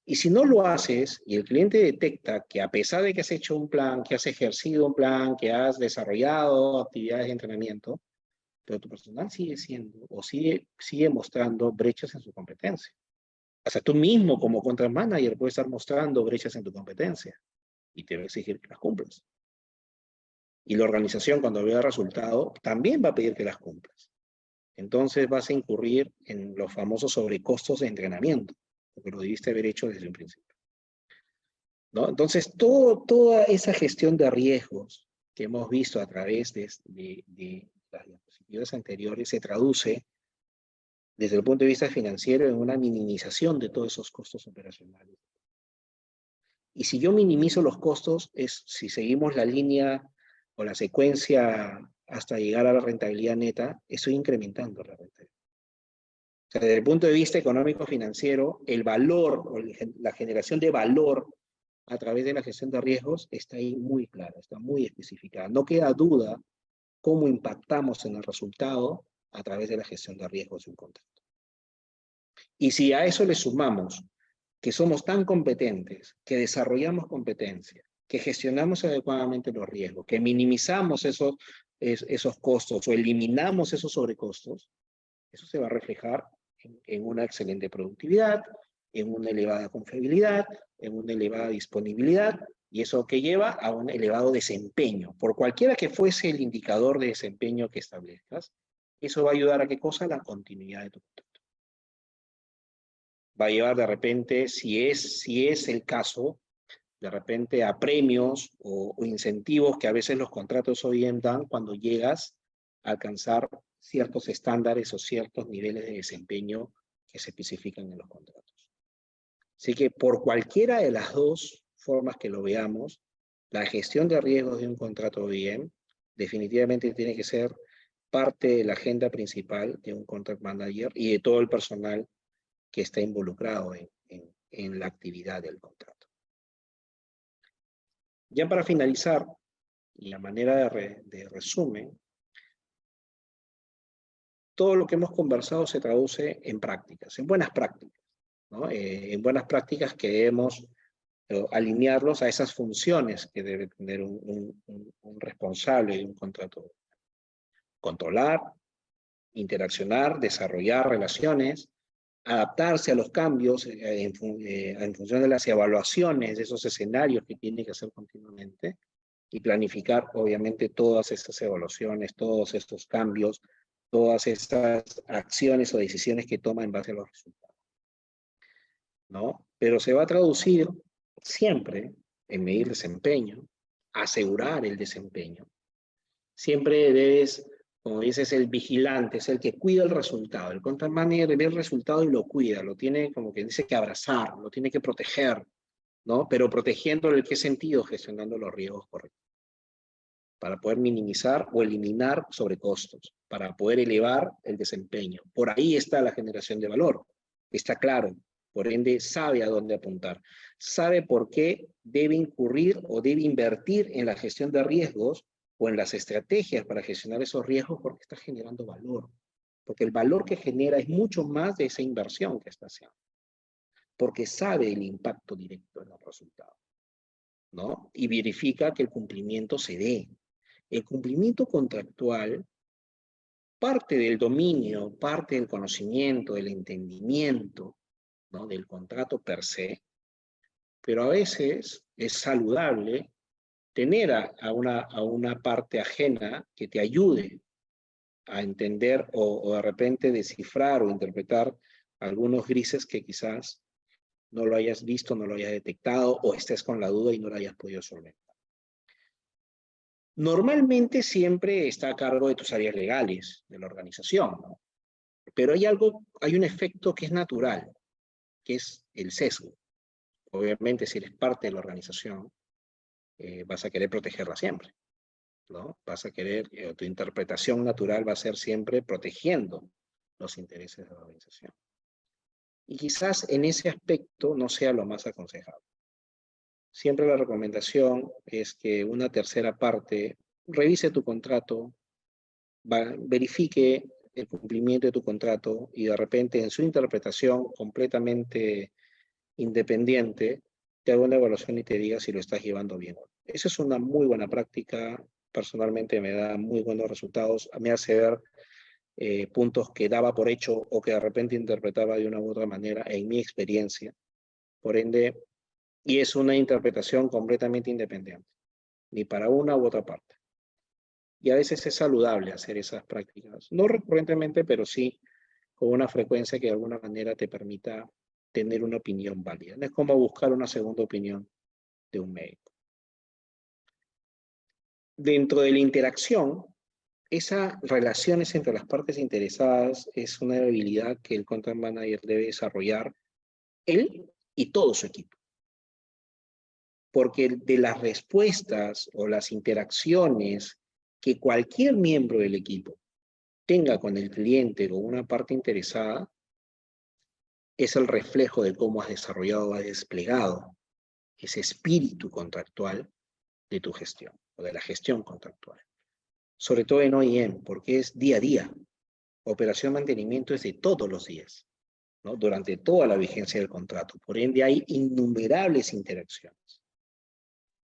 Y si no lo haces y el cliente detecta que a pesar de que has hecho un plan, que has ejercido un plan, que has desarrollado actividades de entrenamiento, pero tu personal sigue siendo o sigue mostrando brechas en su competencia. O sea, tú mismo como contract manager puedes estar mostrando brechas en tu competencia y te va a exigir que las cumplas. Y la organización, cuando vea el resultado, también va a pedir que las cumplas. Entonces vas a incurrir en los famosos sobrecostos de entrenamiento, porque lo debiste haber hecho desde un principio, ¿no? Entonces, toda esa gestión de riesgos que hemos visto a través de las diapositivas anteriores se traduce desde el punto de vista financiero en una minimización de todos esos costos operacionales. Y si yo minimizo los costos, si seguimos la línea o la secuencia hasta llegar a la rentabilidad neta, estoy incrementando la rentabilidad. O sea, desde el punto de vista económico-financiero, el valor o la generación de valor a través de la gestión de riesgos está ahí muy clara, está muy especificada. No queda duda cómo impactamos en el resultado a través de la gestión de riesgos de un contrato. Y si a eso le sumamos que somos tan competentes, que desarrollamos competencia, que gestionamos adecuadamente los riesgos, que minimizamos esos costos o eliminamos esos sobrecostos, eso se va a reflejar en una excelente productividad, en una elevada confiabilidad, en una elevada disponibilidad, y eso que lleva a un elevado desempeño. Por cualquiera que fuese el indicador de desempeño que establezcas, eso va a ayudar a qué cosa? La continuidad de tu contrato. Va a llevar de repente, si es el caso, de repente a premios o incentivos que a veces los contratos OEM dan cuando llegas a alcanzar ciertos estándares o ciertos niveles de desempeño que se especifican en los contratos. Así que por cualquiera de las dos formas que lo veamos, la gestión de riesgos de un contrato OEM definitivamente tiene que ser parte de la agenda principal de un contract manager y de todo el personal que está involucrado en la actividad del contrato. Ya para finalizar, y a manera de resumen, todo lo que hemos conversado se traduce en prácticas, en buenas prácticas, ¿no? En buenas prácticas que debemos alinearlos a esas funciones que debe tener un responsable de un contrato. Controlar, interaccionar, desarrollar relaciones, adaptarse a los cambios en función de las evaluaciones de esos escenarios que tiene que hacer continuamente y planificar obviamente todas estas evaluaciones, todos estos cambios, todas estas acciones o decisiones que toma en base a los resultados, ¿no? Pero se va a traducir siempre en medir desempeño, asegurar el desempeño. Siempre debes, como dices, el vigilante, es el que cuida el resultado. El contract manager ve el resultado y lo cuida, lo tiene como que dice que abrazar, lo tiene que proteger, ¿no? Pero protegiéndolo en qué sentido, gestionando los riesgos correctos, para poder minimizar o eliminar sobrecostos, para poder elevar el desempeño. Por ahí está la generación de valor, está claro, por ende sabe a dónde apuntar, sabe por qué debe incurrir o debe invertir en la gestión de riesgos o en las estrategias para gestionar esos riesgos porque está generando valor, porque el valor que genera es mucho más de esa inversión que está haciendo, porque sabe el impacto directo en los resultados, ¿no? Y verifica que el cumplimiento se dé. El cumplimiento contractual parte del dominio, parte del conocimiento, del entendimiento, ¿no? Del contrato per se, pero a veces es saludable tener a una parte ajena que te ayude a entender o de repente descifrar o interpretar algunos grises que quizás no lo hayas visto, no lo hayas detectado, o estés con la duda y no lo hayas podido solventar. Normalmente siempre está a cargo de tus áreas legales, de la organización, ¿no? Pero hay un efecto que es natural, que es el sesgo. Obviamente, si eres parte de la organización, vas a querer protegerla siempre, ¿no? Vas a querer, tu interpretación natural va a ser siempre protegiendo los intereses de la organización. Y quizás en ese aspecto no sea lo más aconsejable. Siempre la recomendación es que una tercera parte revise tu contrato, verifique el cumplimiento de tu contrato y de repente en su interpretación completamente independiente te haga una evaluación y te diga si lo estás llevando bien. Esa es una muy buena práctica. Personalmente me da muy buenos resultados. Me hace ver puntos que daba por hecho o que de repente interpretaba de una u otra manera en mi experiencia. Por ende, y es una interpretación completamente independiente, ni para una u otra parte. Y a veces es saludable hacer esas prácticas, no recurrentemente, pero sí con una frecuencia que de alguna manera te permita tener una opinión válida. No es como buscar una segunda opinión de un médico. Dentro de la interacción, esas relaciones entre las partes interesadas es una habilidad que el Content Manager debe desarrollar él y todo su equipo. Porque de las respuestas o las interacciones que cualquier miembro del equipo tenga con el cliente o una parte interesada, es el reflejo de cómo has desarrollado o has desplegado ese espíritu contractual de tu gestión o de la gestión contractual. Sobre todo en OEM, porque es día a día. Operación mantenimiento es de todos los días, ¿no? Durante toda la vigencia del contrato. Por ende, hay innumerables interacciones,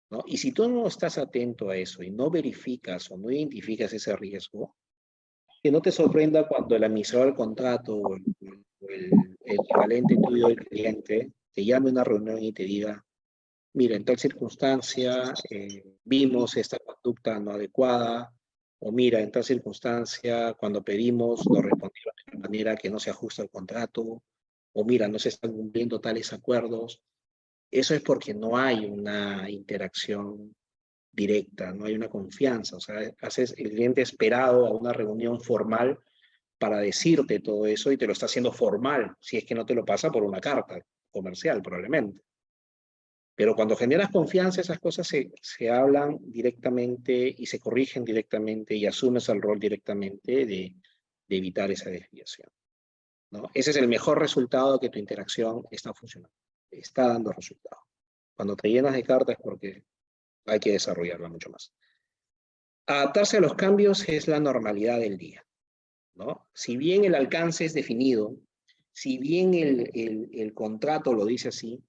¿no? Y si tú no estás atento a eso y no verificas o no identificas ese riesgo, que no te sorprenda cuando el administrador del contrato o el equivalente tuyo del cliente te llame a una reunión y te diga, mira, en tal circunstancia vimos esta conducta no adecuada, o mira, en tal circunstancia cuando pedimos nos respondieron de una manera que no se ajusta al contrato, o mira, no se están cumpliendo tales acuerdos. Eso es porque no hay una interacción directa, no hay una confianza. O sea, haces el cliente esperado a una reunión formal para decirte todo eso y te lo está haciendo formal, si es que no te lo pasa por una carta comercial probablemente. Pero cuando generas confianza, esas cosas se hablan directamente y se corrigen directamente y asumes el rol directamente de evitar esa desviación, ¿no? Ese es el mejor resultado, que tu interacción está funcionando, está dando resultado. Cuando te llenas de cartas es porque hay que desarrollarla mucho más. Adaptarse a los cambios es la normalidad del día, ¿no? Si bien el alcance es definido, si bien el contrato lo dice así,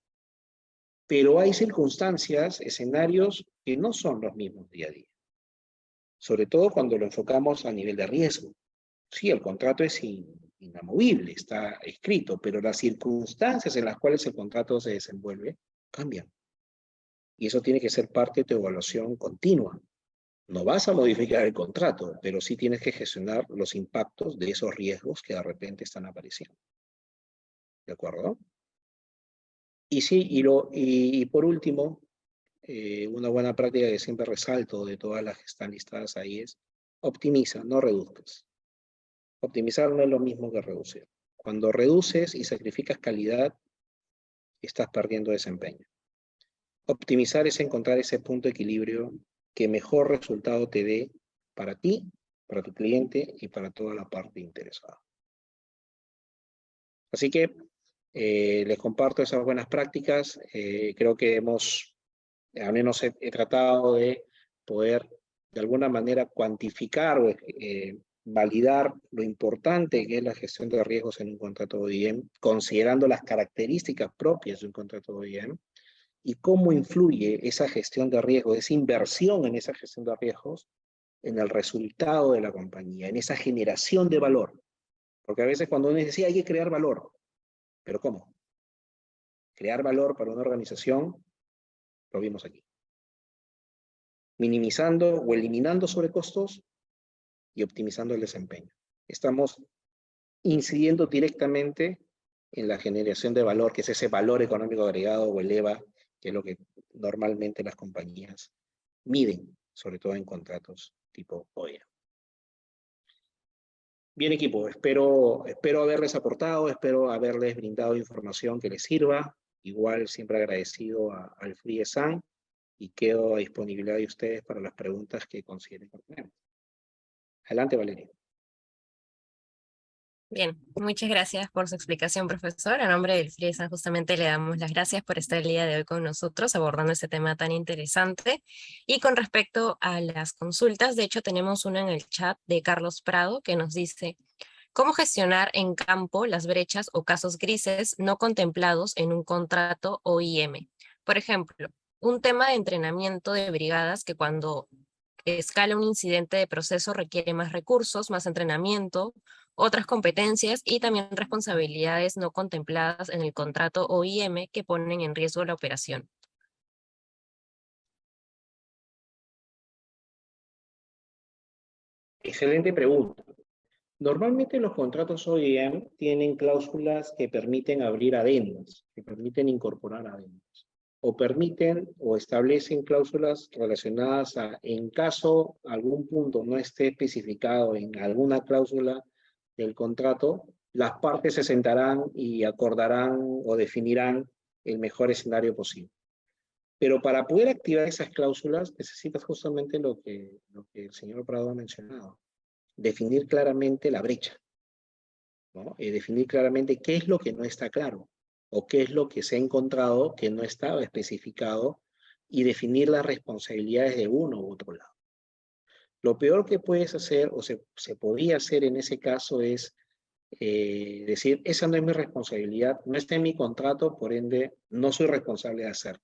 pero hay circunstancias, escenarios que no son los mismos día a día. Sobre todo cuando lo enfocamos a nivel de riesgo. Sí, el contrato es inamovible, está escrito, pero las circunstancias en las cuales el contrato se desenvuelve cambian. Y eso tiene que ser parte de tu evaluación continua. No vas a modificar el contrato, pero sí tienes que gestionar los impactos de esos riesgos que de repente están apareciendo. ¿De acuerdo? Y sí, y por último, una buena práctica que siempre resalto de todas las que están listadas ahí es optimiza, no reduzcas. Optimizar no es lo mismo que reducir. Cuando reduces y sacrificas calidad, estás perdiendo desempeño. Optimizar es encontrar ese punto de equilibrio que mejor resultado te dé para ti, para tu cliente y para toda la parte interesada. Así que les comparto esas buenas prácticas. Creo que al menos he tratado de poder de alguna manera cuantificar o validar lo importante que es la gestión de riesgos en un contrato OEM, considerando las características propias de un contrato OEM y cómo influye esa gestión de riesgos, esa inversión en esa gestión de riesgos en el resultado de la compañía, en esa generación de valor. Porque a veces cuando uno dice, sí, hay que crear valor, pero ¿cómo? Crear valor para una organización, lo vimos aquí. Minimizando o eliminando sobrecostos y optimizando el desempeño. Estamos incidiendo directamente en la generación de valor, que es ese valor económico agregado o el EVA, que es lo que normalmente las compañías miden, sobre todo en contratos tipo OEA. Bien, equipo, espero haberles aportado, espero haberles brindado información que les sirva. Igual siempre agradecido al FRIESAN y quedo a disponibilidad de ustedes para las preguntas que consideren pertinentes. Adelante, Valeria. Bien, muchas gracias por su explicación, profesor. A nombre del FRIESAN justamente le damos las gracias por estar el día de hoy con nosotros abordando este tema tan interesante. Y con respecto a las consultas, de hecho tenemos una en el chat de Carlos Prado que nos dice: ¿cómo gestionar en campo las brechas o casos grises no contemplados en un contrato OIM? Por ejemplo, un tema de entrenamiento de brigadas que cuando escala un incidente de proceso requiere más recursos, más entrenamiento, otras competencias y también responsabilidades no contempladas en el contrato OIM que ponen en riesgo la operación. Excelente pregunta. Normalmente los contratos OEM tienen cláusulas que permiten abrir adendas, que permiten incorporar adendas, o permiten o establecen cláusulas relacionadas a, en caso algún punto no esté especificado en alguna cláusula del contrato, las partes se sentarán y acordarán o definirán el mejor escenario posible. Pero para poder activar esas cláusulas necesitas justamente lo que el señor Prado ha mencionado: definir claramente la brecha, ¿no? Definir claramente qué es lo que no está claro o qué es lo que se ha encontrado que no estaba especificado y definir las responsabilidades de uno u otro lado. Lo peor que puedes hacer o se podría hacer en ese caso es decir, esa no es mi responsabilidad, no está en mi contrato, por ende no soy responsable de hacerlo.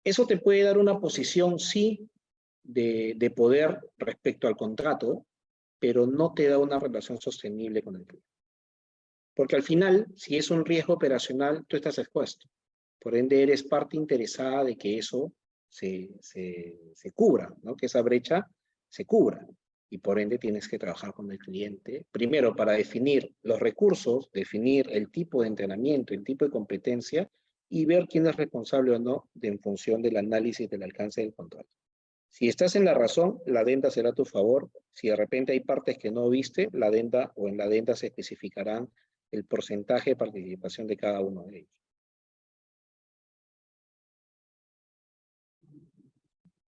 Eso te puede dar una posición, sí, de poder respecto al contrato, pero no te da una relación sostenible con el cliente. Porque al final, si es un riesgo operacional, tú estás expuesto. Por ende, eres parte interesada de que eso se cubra, ¿no? Que esa brecha se cubra. Y por ende tienes que trabajar con el cliente, primero para definir los recursos, definir el tipo de entrenamiento, el tipo de competencia, y ver quién es responsable o no en función del análisis del alcance del contrato. Si estás en la razón, la adenda será a tu favor. Si de repente hay partes que no viste, la adenda o en la adenda se especificarán el porcentaje de participación de cada uno de ellos.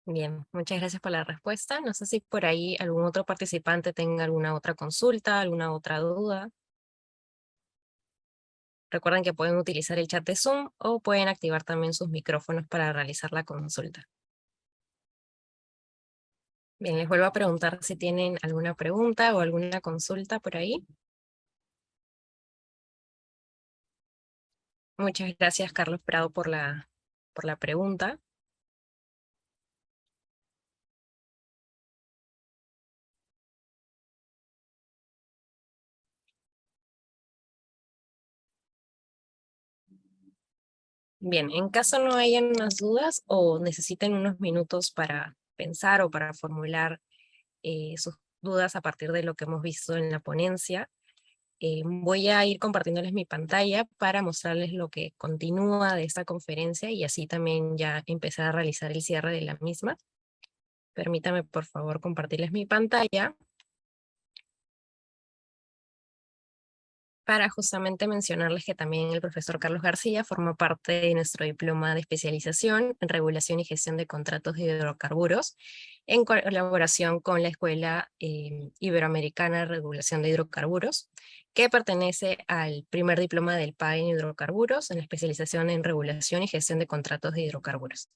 Bien, muchas gracias por la respuesta. No sé si por ahí algún otro participante tenga alguna otra consulta, alguna otra duda. Recuerden que pueden utilizar el chat de Zoom o pueden activar también sus micrófonos para realizar la consulta. Bien, les vuelvo a preguntar si tienen alguna pregunta o alguna consulta por ahí. Muchas gracias, Carlos Prado, por la pregunta. Bien, en caso no hayan más dudas o necesiten unos minutos para pensar o para formular sus dudas a partir de lo que hemos visto en la ponencia, voy a ir compartiéndoles mi pantalla para mostrarles lo que continúa de esta conferencia y así también ya empezar a realizar el cierre de la misma. Permítame, por favor, compartirles mi pantalla para justamente mencionarles que también el profesor Carlos García forma parte de nuestro diploma de especialización en regulación y gestión de contratos de hidrocarburos en colaboración con la Escuela Iberoamericana de Regulación de Hidrocarburos, que pertenece al primer diploma del PAE en hidrocarburos en la especialización en regulación y gestión de contratos de hidrocarburos.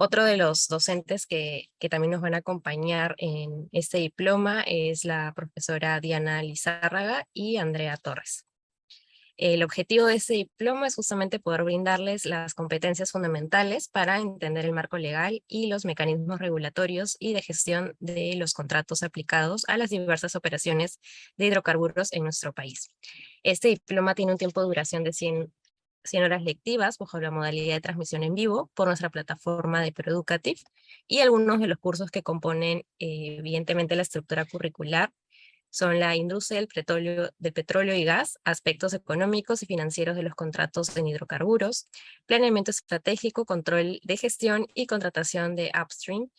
Otro de los docentes que también nos van a acompañar en este diploma es la profesora Diana Lizárraga y Andrea Torres. El objetivo de este diploma es justamente poder brindarles las competencias fundamentales para entender el marco legal y los mecanismos regulatorios y de gestión de los contratos aplicados a las diversas operaciones de hidrocarburos en nuestro país. Este diploma tiene un tiempo de duración de 100 horas lectivas bajo la modalidad de transmisión en vivo por nuestra plataforma de ProEducative y algunos de los cursos que componen evidentemente la estructura curricular Son la industria del petróleo y gas, aspectos económicos y financieros de los contratos en hidrocarburos, planeamiento estratégico, control de gestión y contratación de upstream,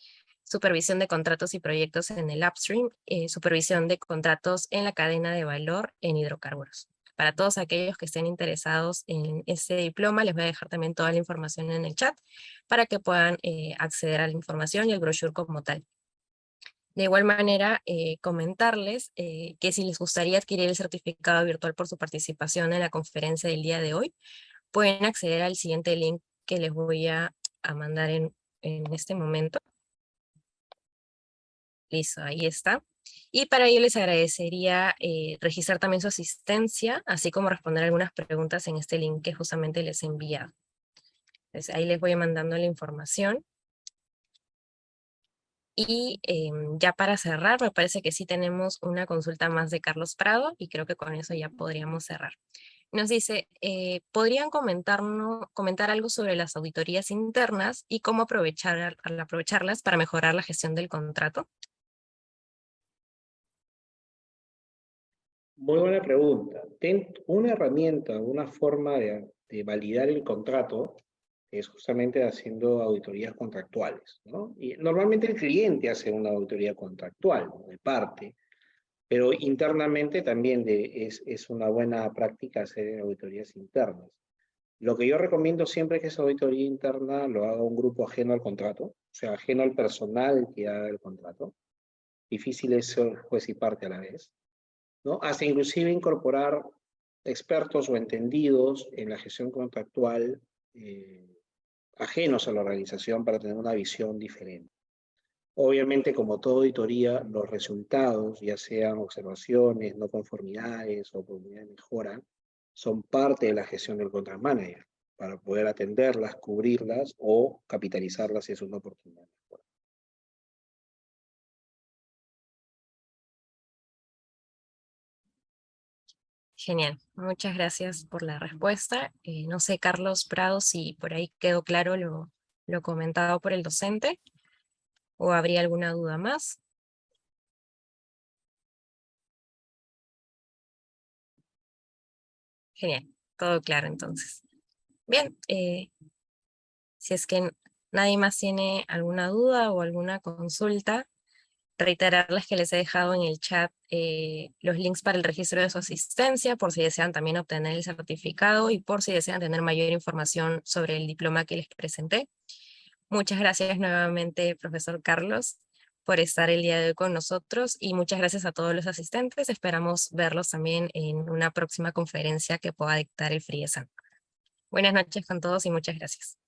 supervisión de contratos y proyectos en el upstream, supervisión de contratos en la cadena de valor en hidrocarburos. Para todos aquellos que estén interesados en este diploma, les voy a dejar también toda la información en el chat para que puedan acceder a la información y el brochure como tal. De igual manera, comentarles que si les gustaría adquirir el certificado virtual por su participación en la conferencia del día de hoy, pueden acceder al siguiente link que les voy a mandar en este momento. Listo, ahí está. Y para ello les agradecería registrar también su asistencia, así como responder algunas preguntas en este link que justamente les he enviado. Entonces ahí les voy mandando la información. Y ya para cerrar, me parece que sí tenemos una consulta más de Carlos Prado y creo que con eso ya podríamos cerrar. Nos dice, ¿podrían comentar algo sobre las auditorías internas y cómo aprovecharlas para mejorar la gestión del contrato? Muy buena pregunta. Una herramienta, una forma de validar el contrato es justamente haciendo auditorías contractuales, ¿no? Y normalmente el cliente hace una auditoría contractual, ¿no? De parte, pero internamente también es una buena práctica hacer auditorías internas. Lo que yo recomiendo siempre es que esa auditoría interna lo haga un grupo ajeno al contrato, o sea, ajeno al personal que haga el contrato. Difícil es ser juez y parte a la vez, ¿no? Hasta inclusive incorporar expertos o entendidos en la gestión contractual ajenos a la organización para tener una visión diferente. Obviamente, como toda auditoría, los resultados, ya sean observaciones, no conformidades o oportunidades de mejora, son parte de la gestión del contract manager para poder atenderlas, cubrirlas o capitalizarlas si es una oportunidad de mejora. Genial, muchas gracias por la respuesta. No sé, Carlos Prado, si por ahí quedó claro lo comentado por el docente o habría alguna duda más. Genial, todo claro entonces. Bien, si es que nadie más tiene alguna duda o alguna consulta, reiterarles que les he dejado en el chat los links para el registro de su asistencia, por si desean también obtener el certificado y por si desean tener mayor información sobre el diploma que les presenté. Muchas gracias nuevamente, profesor Carlos, por estar el día de hoy con nosotros y muchas gracias a todos los asistentes. Esperamos verlos también en una próxima conferencia que pueda dictar el FRIESAN. Buenas noches con todos y muchas gracias.